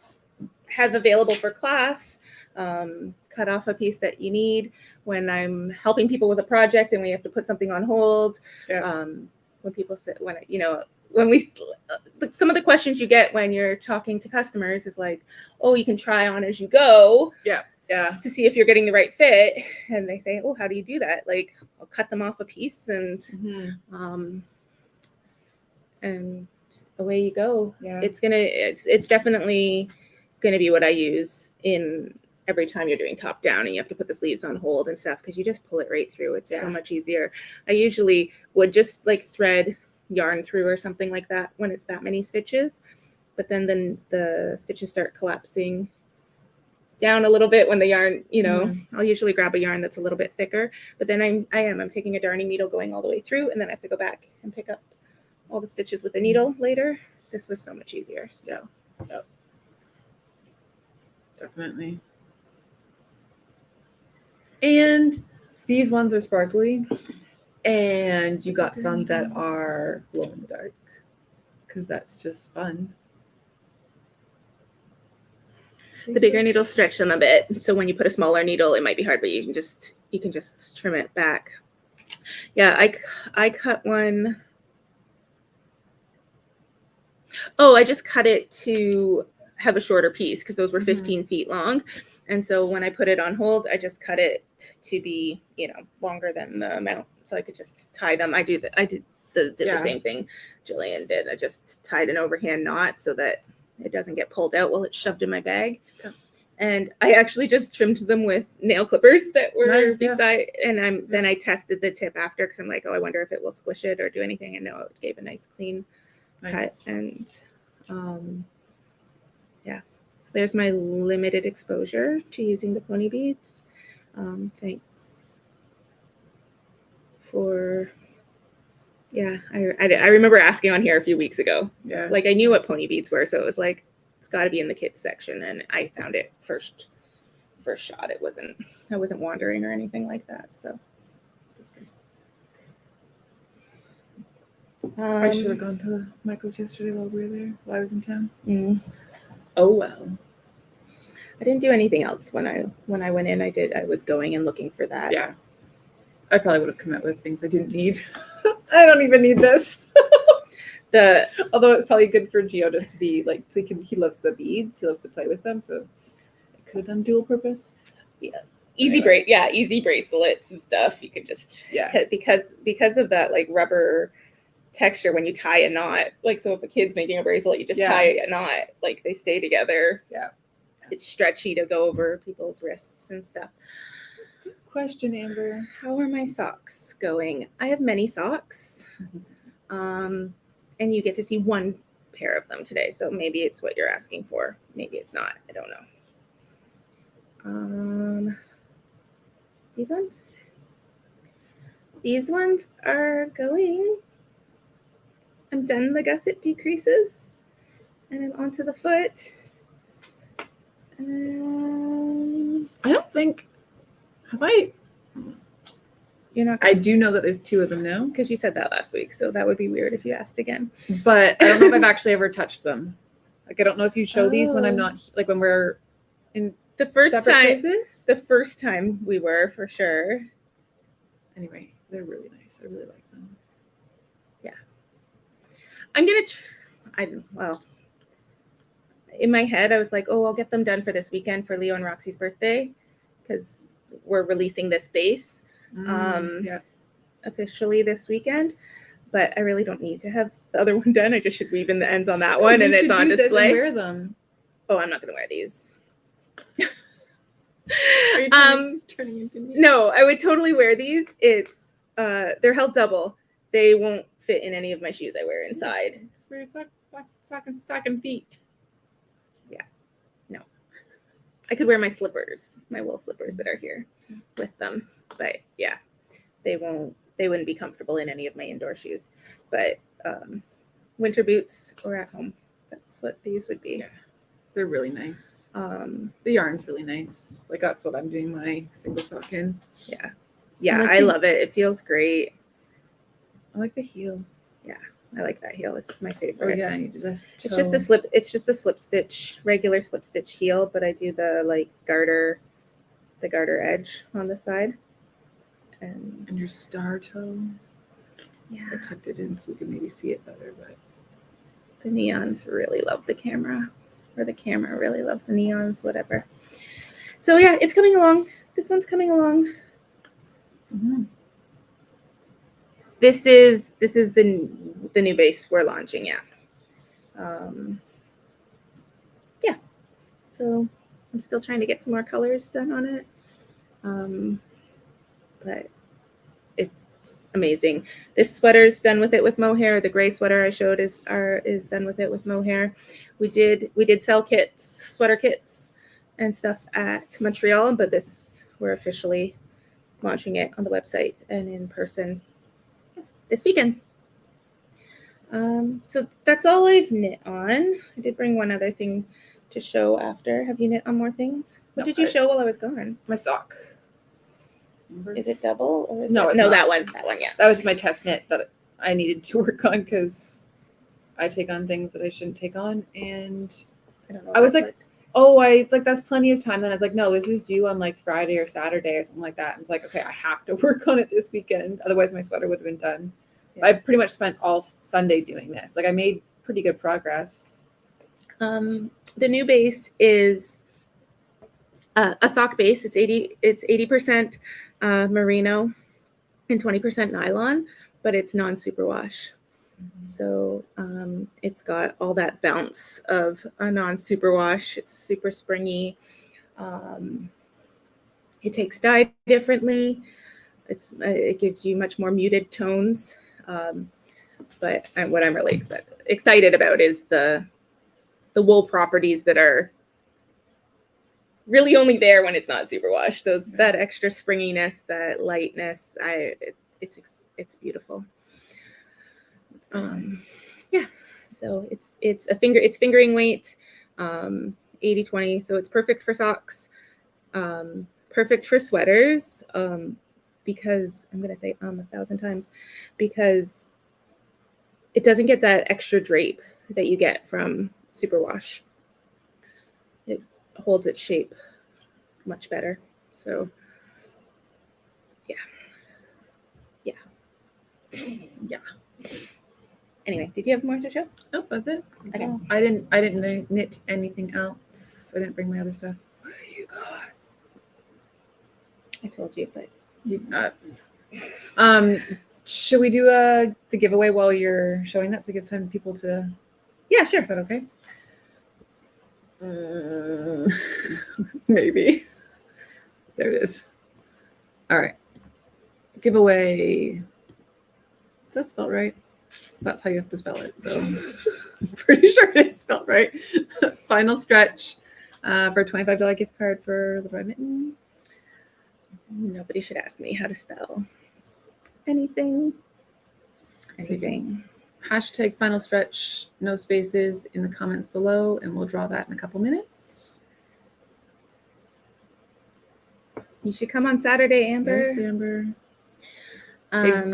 have available for class, cut off a piece that you need. When I'm helping people with a project and we have to put something on hold. Yeah. When people say, some of the questions you get when you're talking to customers is like, oh, you can try on as you go. Yeah. Yeah. To see if you're getting the right fit. And they say, oh, how do you do that? Like, I'll cut them off a piece and away you go. Yeah. It's definitely gonna be what I use in every time you're doing top down and you have to put the sleeves on hold and stuff because you just pull it right through. It's so much easier. I usually would just like thread yarn through or something like that when it's that many stitches, but then the stitches start collapsing down a little bit when the yarn, I'll usually grab a yarn that's a little bit thicker, but then I'm taking a darning needle going all the way through and then I have to go back and pick up all the stitches with the needle later. This was so much easier. So definitely. And these ones are sparkly, and you got some that are glow in the dark because that's just fun. The bigger needles stretch them a bit. So when you put a smaller needle, it might be hard, but you can just trim it back. Yeah, I cut one. Oh, I just cut it to have a shorter piece because those were 15 feet long. And so when I put it on hold, I just cut it to be, longer than the amount. So I could just tie them. I did the same thing Jillian did. I just tied an overhand knot so that it doesn't get pulled out while it's shoved in my bag. Yeah. And I actually just trimmed them with nail clippers that were beside. Yeah. And then I tested the tip after because I'm like, oh, I wonder if it will squish it or do anything. And no, it gave a nice clean cut. And so there's my limited exposure to using the pony beads. Thanks for, I remember asking on here a few weeks ago. Yeah. Like I knew what pony beads were, so it was like, it's got to be in the kids section, and I found it first shot. I wasn't wandering or anything like that. So that's good. I should have gone to Michael's yesterday while we were there, while I was in town. Oh well. I didn't do anything else when I went in. I was going and looking for that. Yeah. I probably would have come out with things I didn't need. I don't even need this. Although it's probably good for Gio just to be like, so he loves the beads. He loves to play with them. So it could have done dual purpose. Yeah. Easy bracelets and stuff. You could just, because of that like rubber texture when you tie a knot. Like, so if a kid's making a bracelet, you just tie a knot, like they stay together. Yeah. It's stretchy to go over people's wrists and stuff. Good question, Amber. How are my socks going? I have many socks. And you get to see one pair of them today. So maybe it's what you're asking for. Maybe it's not. I don't know. These ones are going. I'm done the gusset decreases. And I'm onto the foot. I don't think, have I? You're not. I do know that there's two of them now. Because you said that last week, so that would be weird if you asked again. But I don't know if I've actually ever touched them. Like, I don't know if you show these when I'm not, like when we're in the first time. Places. The first time we were, for sure. Anyway, they're really nice. I really like them. Yeah. I'm going to in my head, I was like, oh, I'll get them done for this weekend for Leo and Roxy's birthday because we're releasing this base officially this weekend. But I really don't need to have the other one done. I just should weave in the ends on that one, and it's on display. Wear them. Oh, I'm not going to wear these. Are you turning into me? No, I would totally wear these. It's they're held double. They won't fit in any of my shoes I wear inside. It's for your stocking feet. Yeah. No. I could wear my slippers, my wool slippers that are here with them. But yeah, they wouldn't be comfortable in any of my indoor shoes. But winter boots or at home. That's what these would be. Yeah. They're really nice. The yarn's really nice. Like that's what I'm doing my single sock in. Yeah. Yeah, I love it. It feels great. I like the heel. Yeah, I like that heel. This is my favorite. Oh yeah, I need to just. It's just a slip. It's just a slip stitch, regular slip stitch heel, but I do the like garter edge on the side. And your star toe. Yeah, I tucked it in so you can maybe see it better, but the neons really love the camera, or the camera really loves the neons, whatever. So yeah, it's coming along. This one's coming along. Mm-hmm. This is the new base we're launching. Yeah. Yeah. So I'm still trying to get some more colors done on it. But it's amazing. This sweater's done with it with mohair. The gray sweater I showed is done with it with mohair. We did sell kits, sweater kits and stuff at Montreal, but we're officially launching it on the website and in person this weekend. So that's all I've knit on. I did bring one other thing to show after. Have you knit on more things? What did you show while I was gone? My sock. Is it double or is no? It's not. That one. Yeah. That was just my test knit that I needed to work on because I take on things that I shouldn't take on, and I don't know. I was like, oh, that's plenty of time. Then I was like, no, this is due on like Friday or Saturday or something like that. And it's like, okay, I have to work on it this weekend. Otherwise my sweater would have been done. Yeah. I pretty much spent all Sunday doing this. Like I made pretty good progress. The new base is a sock base. It's 80% merino and 20% nylon, but it's non-superwash. So it's got all that bounce of a non-superwash. It's super springy. It takes dye differently. It gives you much more muted tones. But what I'm really excited about is the wool properties that are really only there when it's not superwash. That extra springiness, that lightness. It's beautiful. Nice. Yeah. So it's fingering weight, 80/20. So it's perfect for socks, perfect for sweaters, because I'm gonna say 1,000 times, because it doesn't get that extra drape that you get from superwash. It holds its shape much better. So yeah. Anyway, did you have more to show? Nope, that's it. Okay. I didn't knit anything else. I didn't bring my other stuff. What do you got? I told you, but You got. Should we do the giveaway while you're showing that, so it gives time for people to? yeah, sure. Is that okay? Maybe. There it is. All right. Giveaway. Is that spelled right? That's how you have to spell it. So I'm pretty sure it is spelled right. Final stretch for a $25 gift card for Little Red Mitten. Nobody should ask me how to spell anything. Hashtag final stretch, no spaces in the comments below, and we'll draw that in a couple minutes. You should come on Saturday, Amber. Yes, Amber.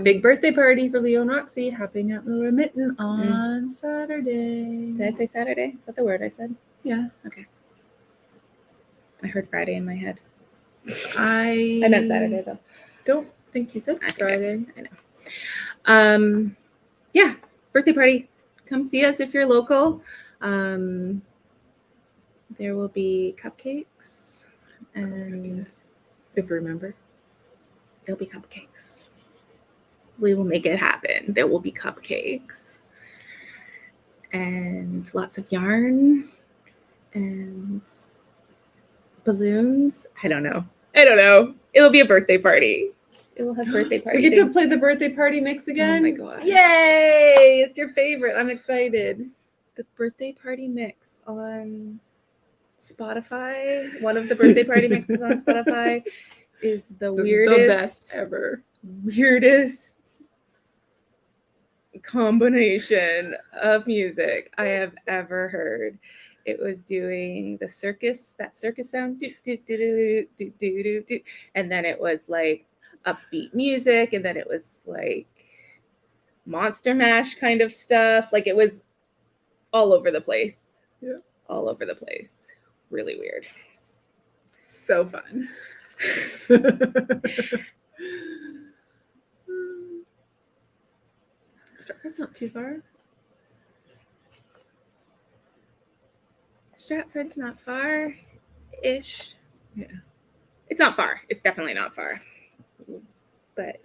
Big birthday party for Leo and Roxy happening at Little Red Mitten on Saturday. Did I say Saturday? Is that the word I said? Yeah. Okay. I heard Friday in my head. I meant Saturday though. Don't think you said Friday. I know. Yeah, birthday party. Come see us if you're local. There will be cupcakes, and if you remember, there'll be cupcakes. We will make it happen. There will be cupcakes and lots of yarn and balloons. I don't know. It'll be a birthday party. It will have birthday party. We get to play the birthday party mix again. Oh my god! Yay! It's your favorite. I'm excited. The birthday party mix on Spotify. One of the birthday party mixes on Spotify is the weirdest, the best ever. Weirdest combination of music I have ever heard. It was doing that circus sound, do, do, do, do, do, do, do, do. And then it was like upbeat music, and then it was like Monster Mash kind of stuff. Like it was all over the place. Yeah. All over the place. Really weird. So fun. Stratford's not too far. Stratford's not far-ish. Yeah. It's not far. It's definitely not far. But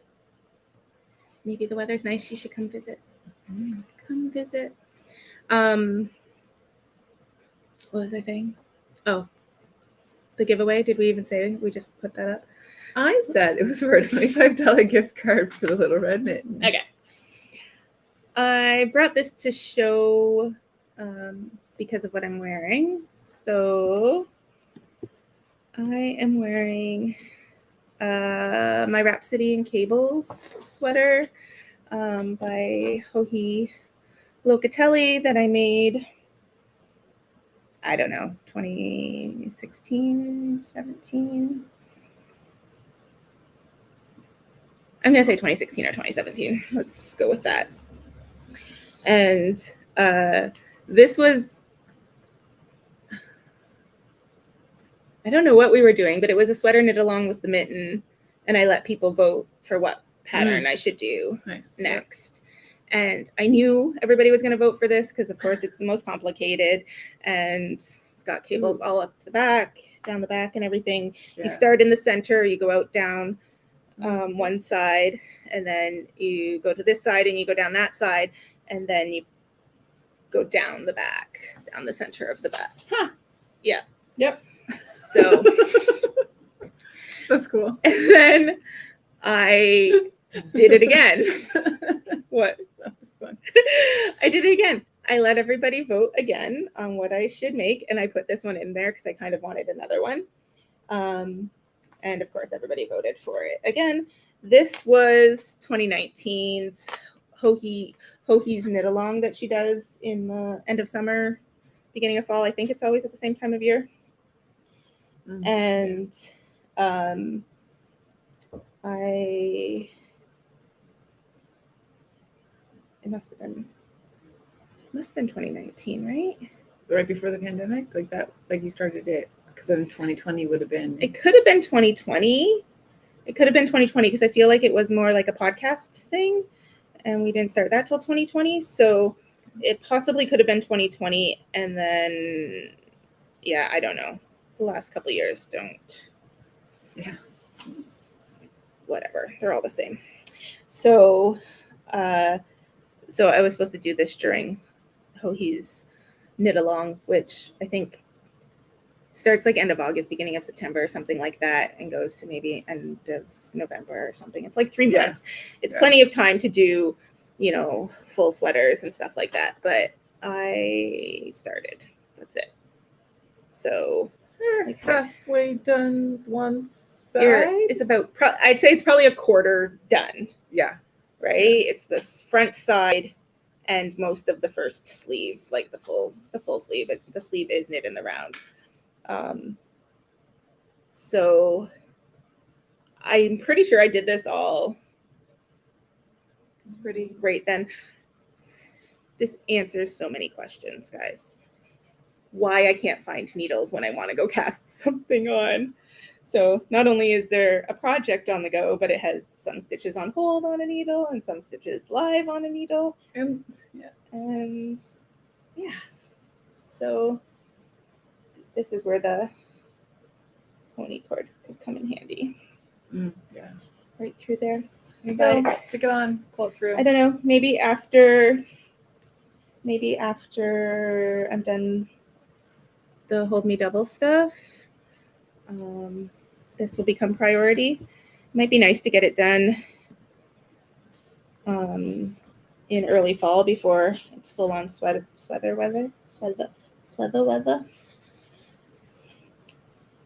maybe the weather's nice. You should come visit. Come visit. What was I saying? Oh, the giveaway. Did we even say we just put that up? I said it was for a $25 gift card for the Little Red Mitten. Okay. I brought this to show because of what I'm wearing. So I am wearing my Rhapsody in Cables sweater by Johi Locatelli that I made, I don't know, 2016, 17. I'm going to say 2016 or 2017. Let's go with that. And this was I don't know what we were doing, but it was a sweater knit along with the mitten, and I let people vote for what pattern I should do Nice. next. And I knew everybody was going to vote for this because, of course, it's the most complicated, and it's got cables all up the back, down the back, and everything. Yeah. You start in the center, you go out down one side, and then you go to this side, and you go down that side, and then you go down the back, down the center of the back. Huh. Yeah. Yep. So that's cool. And then I did it again. What? That was fun. I did it again. I let everybody vote again on what I should make, and I put this one in there because I kind of wanted another one. And of course, everybody voted for it again. This was 2019's Hohi's knit along that she does in the end of summer, beginning of fall. I think it's always at the same time of year. And it must have been 2019, right? Right before the pandemic, like that, like you started it, because then 2020 would have been. It could have been 2020. It could have been 2020 because I feel like it was more like a podcast thing, and we didn't start that till 2020. So it possibly could have been 2020, and then I don't know. The last couple of years don't. Yeah. Whatever. They're all the same. So I was supposed to do this during Hohi's knit along, which I think starts like end of August, beginning of September, something like that, and goes to maybe end of November or something. It's like 3 months. It's plenty of time to do, full sweaters and stuff like that. But I started. That's it. So like halfway done one side. It's about. I'd say it's probably a quarter done. Yeah. Right. Yeah. It's this front side and most of the first sleeve, like the full sleeve. The sleeve is knit in the round. So I'm pretty sure I did this all. It's pretty great then. This answers so many questions, guys. Why I can't find needles when I want to go cast something on. So not only is there a project on the go, but it has some stitches on hold on a needle and some stitches live on a needle. So this is where the pony cord could come in handy. Right through there. There you go. Stick it on. Pull it through. I don't know. Maybe after I'm done the Hold Me Double stuff, this will become priority. It might be nice to get it done in early fall before it's full on sweater weather.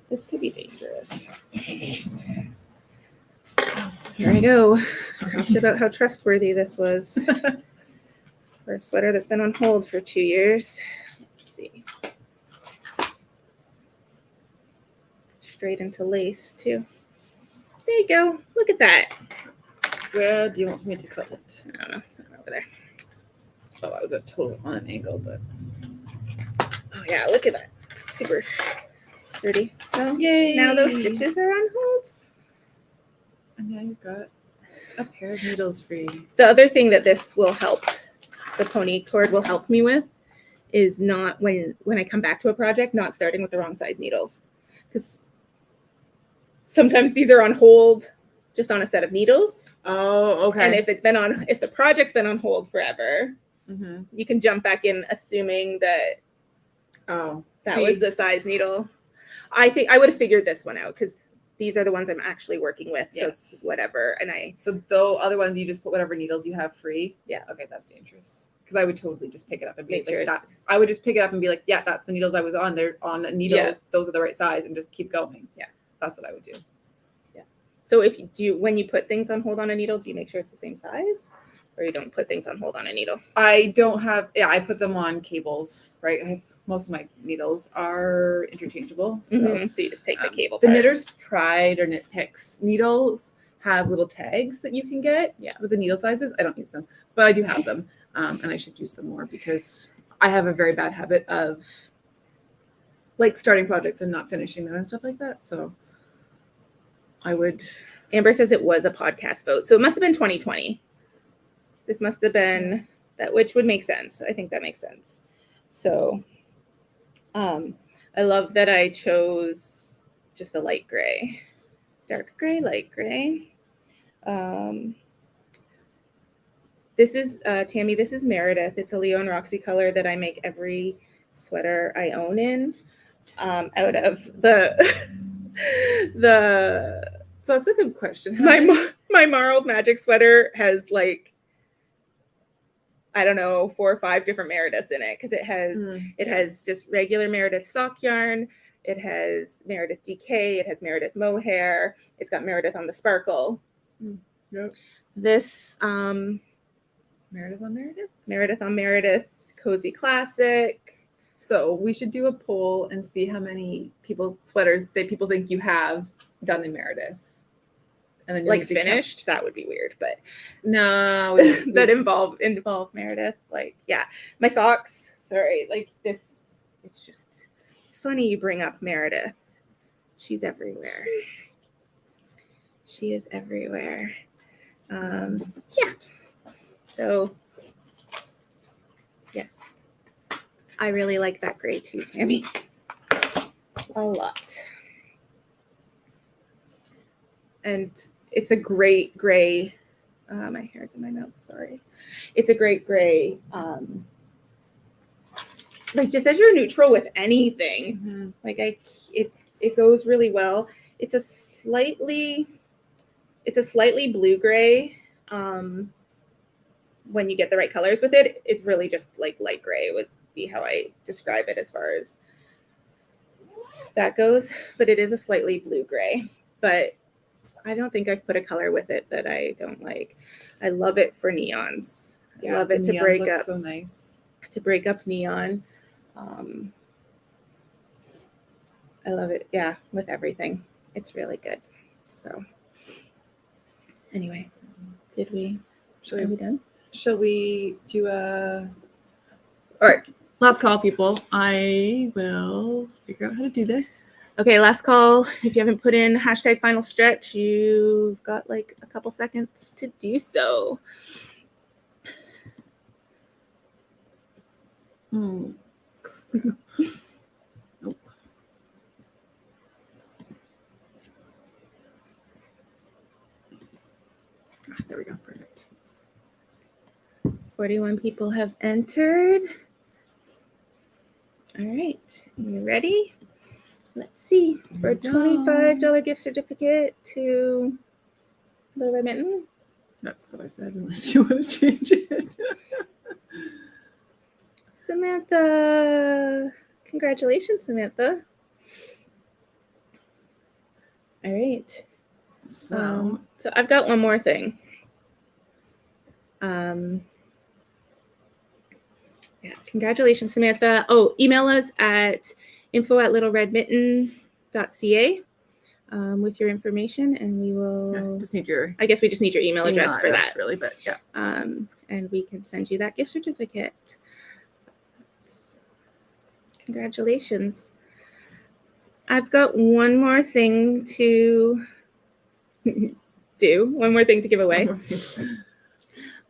This could be dangerous. Here we go. Talked about how trustworthy this was for a sweater that's been on hold for 2 years. Let's see. Straight into lace too. There you go. Look at that. Where do you want me to cut it? I don't know. It's over there. Oh, that was a total on an angle, but oh yeah, look at that. It's super sturdy. So yay! Now those stitches are on hold. And now you've got a pair of needles free. The other thing that this will help, the pony cord will help me with, is not when I come back to a project, not starting with the wrong size needles. Because sometimes these are on hold just on a set of needles. Oh, okay. And if the project's been on hold forever, you can jump back in assuming that that was the size needle. I think I would have figured this one out because these are the ones I'm actually working with. So it's whatever. So though other ones you just put whatever needles you have free. Yeah. Okay, that's dangerous. Because I would totally just pick it up and be I would just pick it up and be like, yeah, that's the needles I was on. They're on needles. Yeah. Those are the right size, and just keep going. Yeah. That's what I would do. Yeah. So when you put things on hold on a needle, do you make sure it's the same size? Or you don't put things on hold on a needle? I don't have, I put them on cables, right? Most of my needles are interchangeable. So, so you just take the cable. The Knitter's Pride or Knit Picks needles have little tags that you can get with the needle sizes. I don't use them, but I do have them. And I should use them more because I have a very bad habit of like starting projects and not finishing them and stuff like that. So I would. Amber says it was a podcast vote. So it must have been 2020. This must have been that, which would make sense. I think that makes sense. So I love that I chose just a light gray, dark gray, light gray. This is Tammy. This is Meredith. It's a Leo and Roxy color that I make every sweater I own in. Out of the So that's a good question. my Marled Magic sweater has like, I don't know, 4 or 5 different Merediths in it, because it has just regular Meredith sock yarn. It has Meredith DK. It has Meredith mohair. It's got Meredith on the sparkle. Yep. This Meredith on Meredith? Meredith on Meredith Cozy Classic. So we should do a poll and see how many sweaters that people think you have done in Meredith. And then like finished, that would be weird, but no, that involve Meredith. Like, yeah, my socks. Sorry, like this. It's just funny you bring up Meredith. She's everywhere. She is everywhere. Yeah. So, yes, I really like that gray too, Tammy. A lot. And it's a great gray. My hair's in my mouth. Sorry. It's a great gray. Like just as you're neutral with anything, like it goes really well. It's a slightly blue gray. When you get the right colors with it, it's really just like light gray would be how I describe it as far as that goes. But it is a slightly blue gray. But I don't think I've put a color with it that I don't like. I love it for neons. I love it to break up. So nice. To break up neon. I love it. Yeah, with everything. It's really good. So anyway, are we done? Shall we do a... All right, last call, people. I will figure out how to do this. Okay, last call. If you haven't put in hashtag final stretch, you've got like a couple seconds to do so. Nope. There we go. Perfect. 41 people have entered. All right, you ready? Let's see. For a $25 gift certificate to Little Red Mitten. That's what I said, unless you want to change it. Samantha. Congratulations, Samantha. All right. So I've got one more thing. Yeah, congratulations, Samantha. Oh, email us at info@littleredmitten.ca with your information, and we will. Just need your. I guess we just need your email address for that, really, but yeah. And we can send you that gift certificate. Congratulations. I've got one more thing to do. One more thing to give away.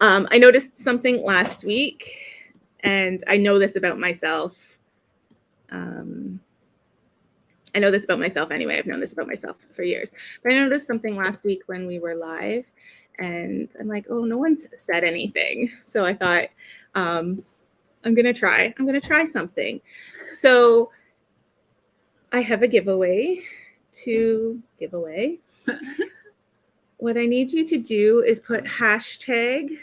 I noticed something last week, and I know this about myself. I know this about myself anyway. I've known this about myself for years. But I noticed something last week when we were live, and I'm like, oh, no one's said anything. So I thought, I'm going to try. I'm going to try something. So I have a giveaway to give away. What I need you to do is put hashtag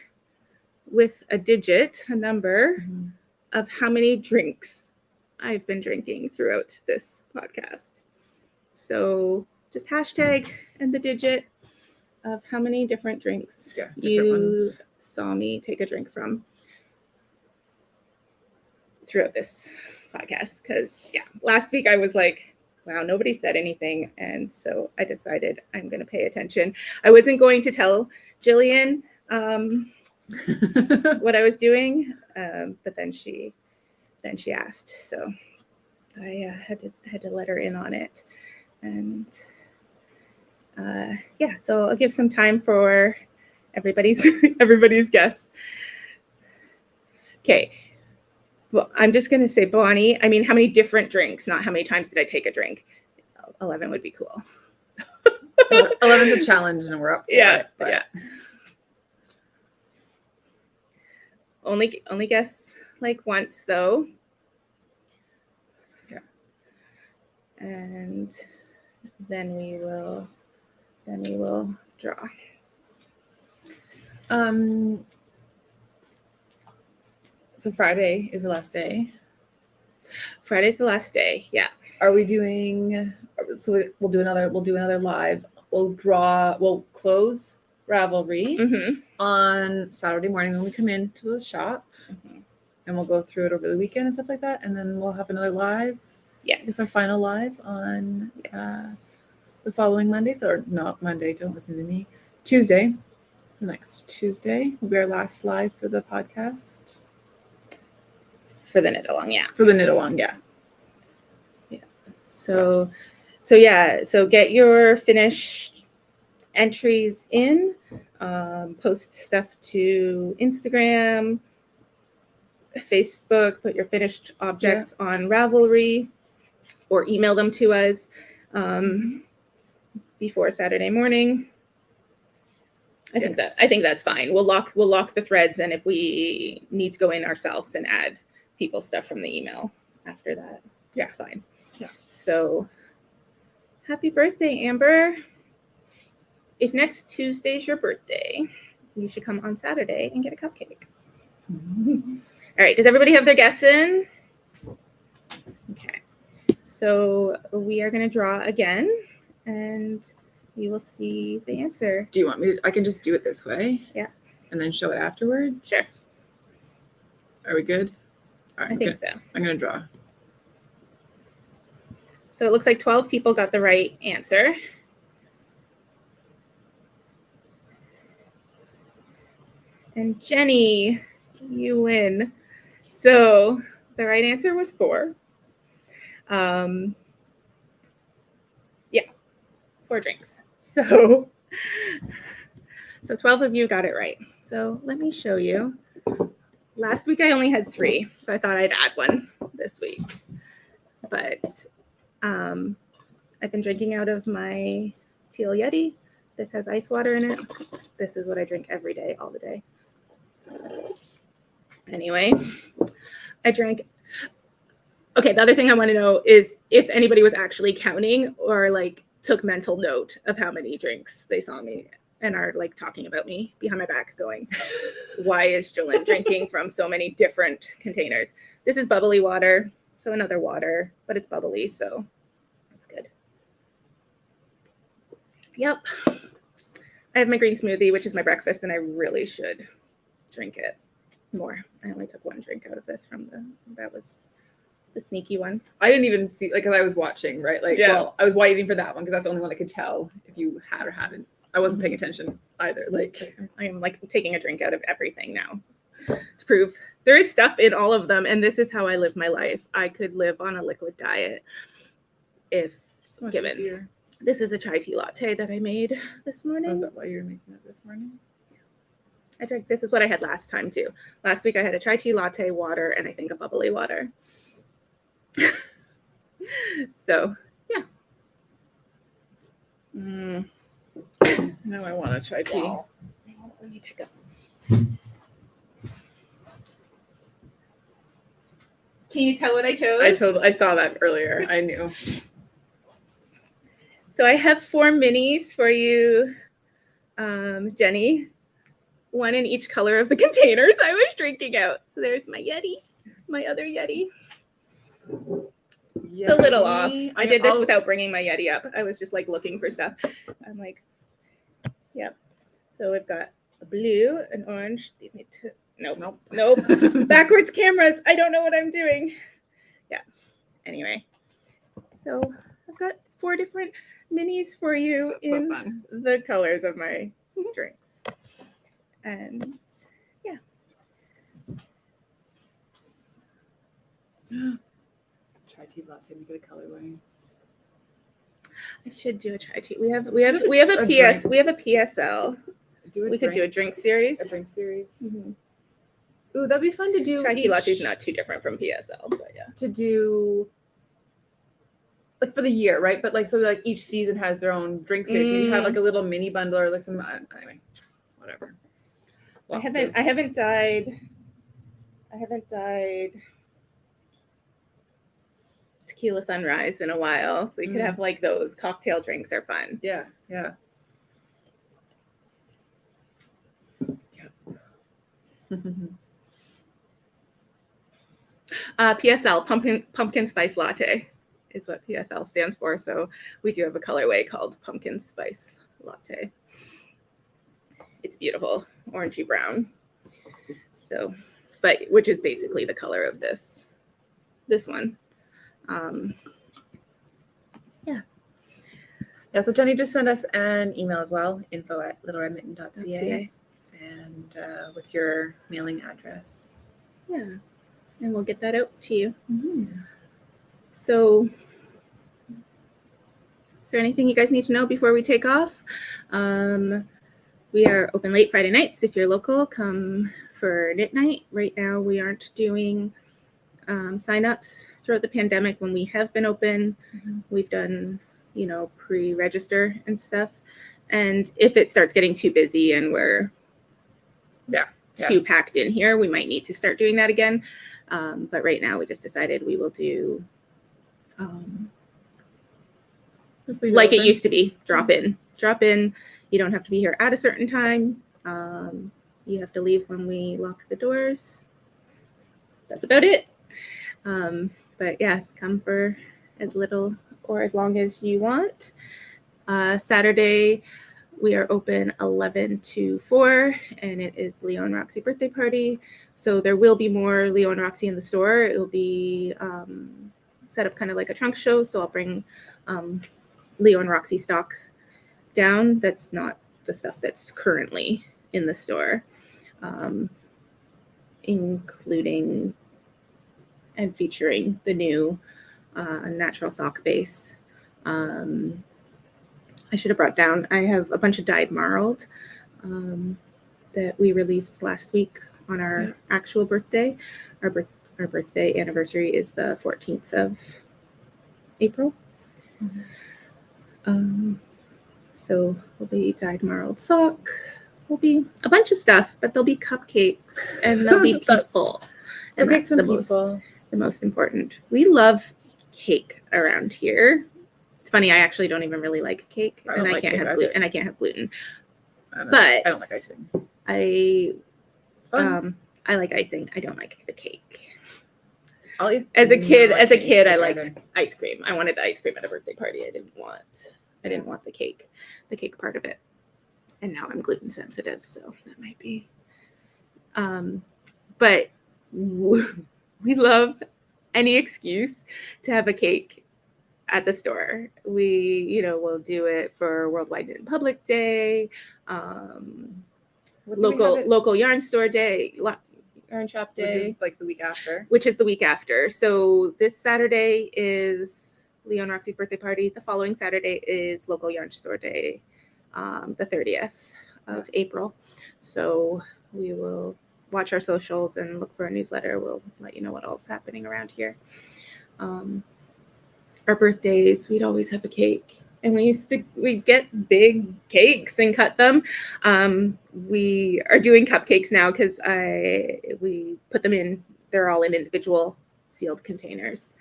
with a digit, a number of how many drinks I've been drinking throughout this podcast. So just hashtag and the digit of how many different drinks you saw me take a drink from throughout this podcast. Because last week I was like, wow, nobody said anything. And so I decided I'm going to pay attention. I wasn't going to tell Jillian what I was doing, but then she asked. So I had to let her in on it, and so I'll give some time for everybody's guess. Okay, well, I'm just gonna say, Bonnie. I mean, how many different drinks? Not how many times did I take a drink. 11 would be cool. 11's a challenge, and we're up for it. But Yeah. Only guess like once though. Yeah. And then we will draw. So Friday is the last day. Friday's the last day. Yeah. Are we doing? So we'll do another live. We'll close Ravelry on Saturday morning when we come into the shop, and we'll go through it over the weekend and stuff like that, and then we'll have another live. Yes. It's our final live on the following Monday. So not Monday. Don't listen to me. Tuesday. The next Tuesday will be our last live for the podcast. For the knit-along, yeah. For the knit-along, yeah. Yeah. So get your finished entries in. Post stuff to Instagram, Facebook. Put your finished objects on Ravelry, or email them to us before Saturday morning. I think that's fine. We'll lock the threads, and if we need to go in ourselves and add people's stuff from the email after that, that's fine. Yeah. So happy birthday, Amber. If next Tuesday's your birthday, you should come on Saturday and get a cupcake. All right. Does everybody have their guess in? Okay. So we are going to draw again, and you will see the answer. Do you want me? I can just do it this way. Yeah. And then show it afterwards. Sure. Are we good? All right. I think so. I'm going to draw. So it looks like 12 people got the right answer. And Jenny, you win. So the right answer was 4. 4 drinks. So 12 of you got it right. So let me show you. Last week I only had 3, so I thought I'd add one this week. But I've been drinking out of my teal Yeti. This has ice water in it. This is what I drink every day, all the day. Anyway, I drank. Okay, the other thing I want to know is if anybody was actually counting or like took mental note of how many drinks they saw me and are like talking about me behind my back going, why is Jolyn drinking from so many different containers? This is bubbly water, so another water, but it's bubbly, so that's good. Yep. I have my green smoothie, which is my breakfast, and I really should drink it more. I only took 1 drink out of this that was the sneaky one. I didn't even see, like, because I was watching, right? Like, well, I was waiting for that one because that's the only one I could tell if you had or hadn't. I wasn't paying attention either. Like, I am like taking a drink out of everything now to prove there is stuff in all of them, and this is how I live my life. I could live on a liquid diet if given. Easier. This is a chai tea latte that I made this morning. Was that why you were making it this morning? I drank. This is what I had last time too. Last week I had a chai tea latte, water, and I think a bubbly water. So yeah. Now I want a chai tea. Well, let me pick up. Can you tell what I chose? I saw that earlier. I knew. So I have 4 minis for you, Jenny. 1 in each color of the containers I was drinking out. So there's my Yeti, my other Yeti. It's a little off. I did this without bringing my Yeti up. I was just like looking for stuff. I'm like, yep. So we've got a blue, an orange. These need to, nope. Backwards cameras. I don't know what I'm doing. Yeah. Anyway, so I've got 4 different minis for you. That's in so fun. The colors of my drinks. And yeah. Chai tea latte, make it a colorway. I should do a chai tea. We have a drink. We have a PSL. We could do a drink series. A drink series. Mm-hmm. Ooh, that'd be fun to do. Chai tea latte is not too different from PSL, but yeah. To do like for the year, right? But like so like each season has their own drink series. So you have like a little mini bundle or like some anyway, whatever. I haven't dyed tequila sunrise in a while, so you could have like those cocktail drinks are fun. Yeah. PSL, pumpkin spice latte is what PSL stands for. So we do have a colorway called pumpkin spice latte. It's beautiful, orangey brown. So, but which is basically the color of this one. Yeah, so Jenny just sent us an email as well, info@littleredmitten.ca, and with your mailing address. Yeah, and we'll get that out to you. Mm-hmm. So, is there anything you guys need to know before we take off? We are open late Friday nights. If you're local, come for knit night. Right now, we aren't doing signups throughout the pandemic. When we have been open, we've done pre-register and stuff. And if it starts getting too busy and we're too packed in here, we might need to start doing that again. But right now we just decided we will do like it used to be, drop in. You don't have to be here at a certain time. You have to leave when we lock the doors. That's about it. But yeah, come for as little or as long as you want. Saturday, we are open 11 to 4, and it is Leo and Roxy birthday party. So there will be more Leo and Roxy in the store. It will be set up kind of like a trunk show. So I'll bring Leo and Roxy stock down. That's not the stuff that's currently in the store, including and featuring the new natural sock base. I should have brought down, I have a bunch of dyed marled that we released last week on our actual birthday. Our birthday anniversary is the 14th of April. So there'll be dyed marled sock. There'll be a bunch of stuff, but there'll be cupcakes and there'll be people. And that's the most important. We love cake around here. It's funny, I actually don't even really like cake, and I can't have gluten. But I don't like icing. I like icing. I don't like the cake. As a kid, I liked ice cream. I wanted the ice cream at a birthday party. I didn't want the cake part of it. And now I'm gluten sensitive, so that might be. But we love any excuse to have a cake at the store. We, we'll do it for Worldwide Knit in Public Day, local yarn store day, yarn shop day, which is like the week after. So this Saturday is Leo and Roxy's birthday party. The following Saturday is local yarn store day, the 30th of April. So we will watch our socials and look for a newsletter. We'll let you know what else is happening around here. Our birthdays, we'd always have a cake, and we'd get big cakes and cut them. We are doing cupcakes now because we put them in. They're all in individual sealed containers.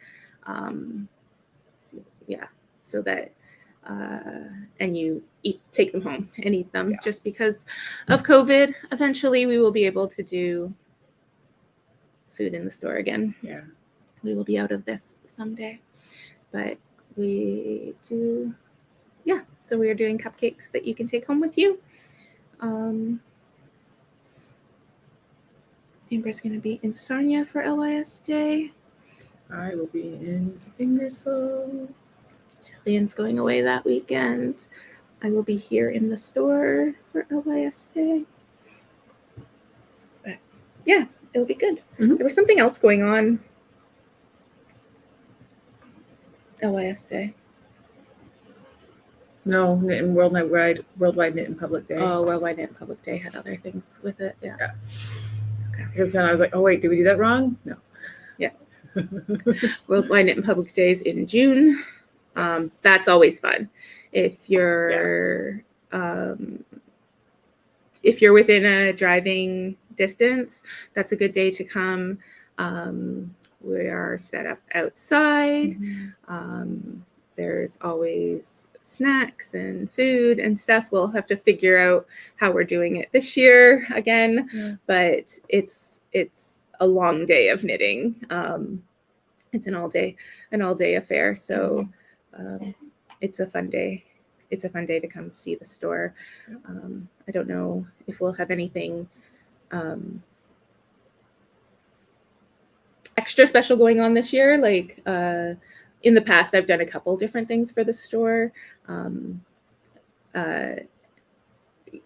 So that and you take them home and eat them. Just because of COVID, eventually we will be able to do food in the store again. Yeah, we will be out of this someday. But we do, so we are doing cupcakes that you can take home with you. Amber's going to be in Sarnia for LYS Day. I will be in Ingersoll. Jillian's going away that weekend. I will be here in the store for LYS Day. But yeah, it'll be good. There was something else going on LYS Day. No, Mitten Worldwide Mitten Public Day. Oh, Worldwide Mitten Public Day had other things with it. Yeah. Okay. Because then I was like, oh wait, did we do that wrong? No. Yeah. Worldwide Mitten Public Day is in June. Yes. That's always fun. If you're within a driving distance, that's a good day to come. We are set up outside. There's always snacks and food and stuff. We'll have to figure out how we're doing it this year again, but it's a long day of knitting. It's an all day affair. So it's a fun day. It's a fun day to come see the store. I don't know if we'll have anything extra special going on this year. Like in the past, I've done a couple different things for the store.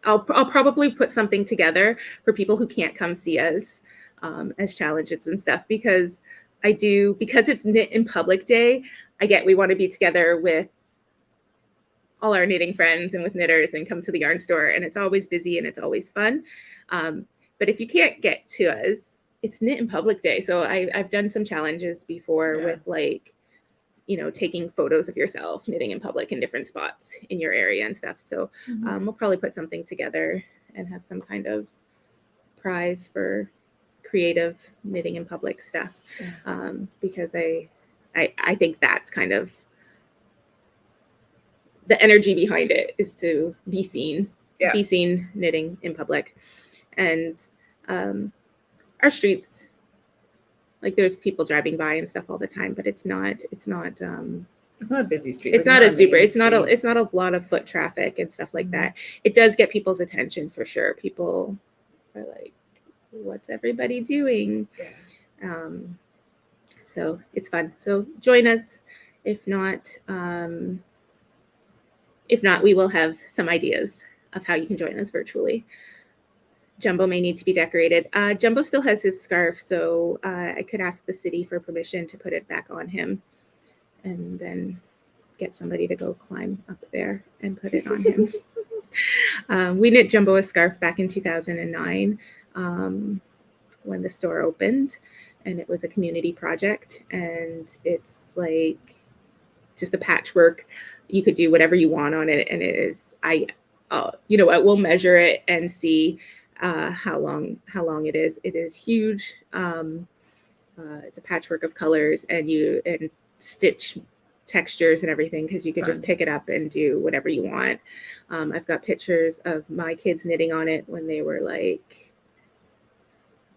I'll probably put something together for people who can't come see us as challenges and stuff, because it's Knit in Public Day. We want to be together with all our knitting friends and with knitters and come to the yarn store, and it's always busy and it's always fun. But if you can't get to us, it's Knit in Public Day. So I've done some challenges before with like, taking photos of yourself knitting in public in different spots in your area and stuff. So we'll probably put something together and have some kind of prize for creative knitting in public stuff, because I think that's kind of the energy behind it, is to be seen knitting in public. And our streets, like there's people driving by and stuff all the time, but it's not a busy street. It's not a lot of foot traffic and stuff like that. It does get people's attention for sure. People are like, what's everybody doing? So it's fun. So join us. If not, we will have some ideas of how you can join us virtually. Jumbo may need to be decorated. Jumbo still has his scarf, so I could ask the city for permission to put it back on him, and then get somebody to go climb up there and put it on him. We knit Jumbo a scarf back in 2009 when the store opened, and it was a community project, and it's like just a patchwork. You could do whatever you want on it, and it is, we'll measure it and see how long it is. It is huge. It's a patchwork of colors and stitch textures and everything, because you could just pick it up and do whatever you want. I've got pictures of my kids knitting on it when they were like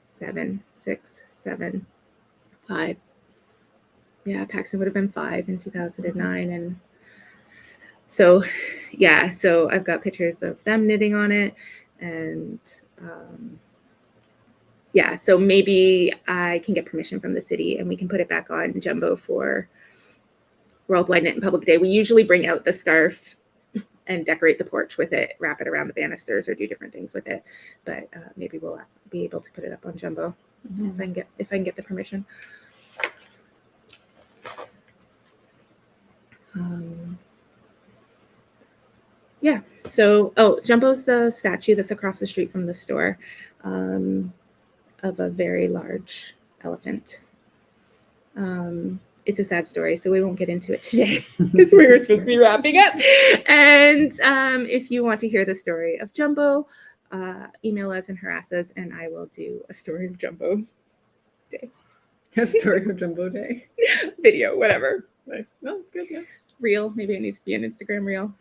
7, 6, 7, 5. Yeah, Paxton would have been 5 in 2009. And so I've got pictures of them knitting on it. And so maybe I can get permission from the city and we can put it back on Jumbo for Worldwide Knit in Public Day. We usually bring out the scarf and decorate the porch with it, wrap it around the banisters, or do different things with it. But maybe we'll be able to put it up on Jumbo if I can get the permission. So Jumbo's the statue that's across the street from the store, of a very large elephant. It's a sad story, so we won't get into it today because we were supposed to be wrapping up. And if you want to hear the story of Jumbo, email us and harass us, and I will do a story of Jumbo Day. A story of Jumbo Day. Video, whatever. Nice. No, it's good, yeah. Reel. Maybe it needs to be an Instagram reel.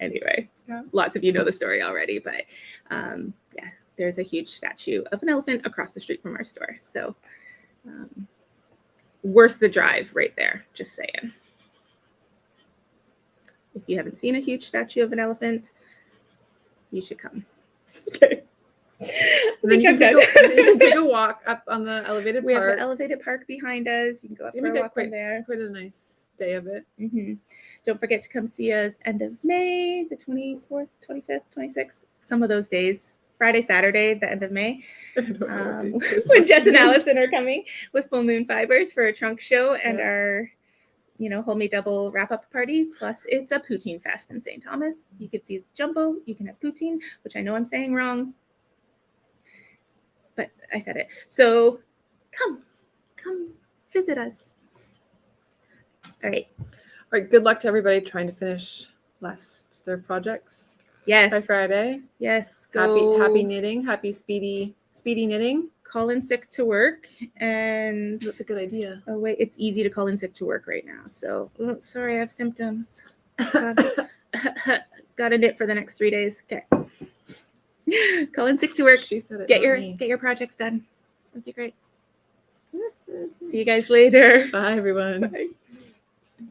Anyway, lots of you know the story already, but there's a huge statue of an elephant across the street from our store. So worth the drive right there, just saying. If you haven't seen a huge statue of an elephant, you should come. Okay. Then you can take a walk up on the elevated park. We have an elevated park behind us. You can go up for a walk from there. Quite a nice day of it. Don't forget to come see us end of May, the 24th, 25th, 26th, some of those days. Friday, Saturday, the end of May, when Jess and Allison are coming with Full Moon Fibers for a trunk show and our Hold Me Double wrap-up party, plus it's a poutine fest in St. Thomas. You could see jumbo, you can have poutine, which I know I'm saying wrong, but I said it. So come visit us. All right. All right. Good luck to everybody trying to finish their projects Yes. by Friday. Yes. Go. Happy knitting. Happy speedy knitting. Call in sick to work, and That's a good idea. oh wait, it's easy to call in sick to work right now. So sorry, I have symptoms. Got to knit for the next 3 days. Okay. Call in sick to work. She said it. Get your projects done. That'd be great. See you guys later. Bye, everyone. Bye.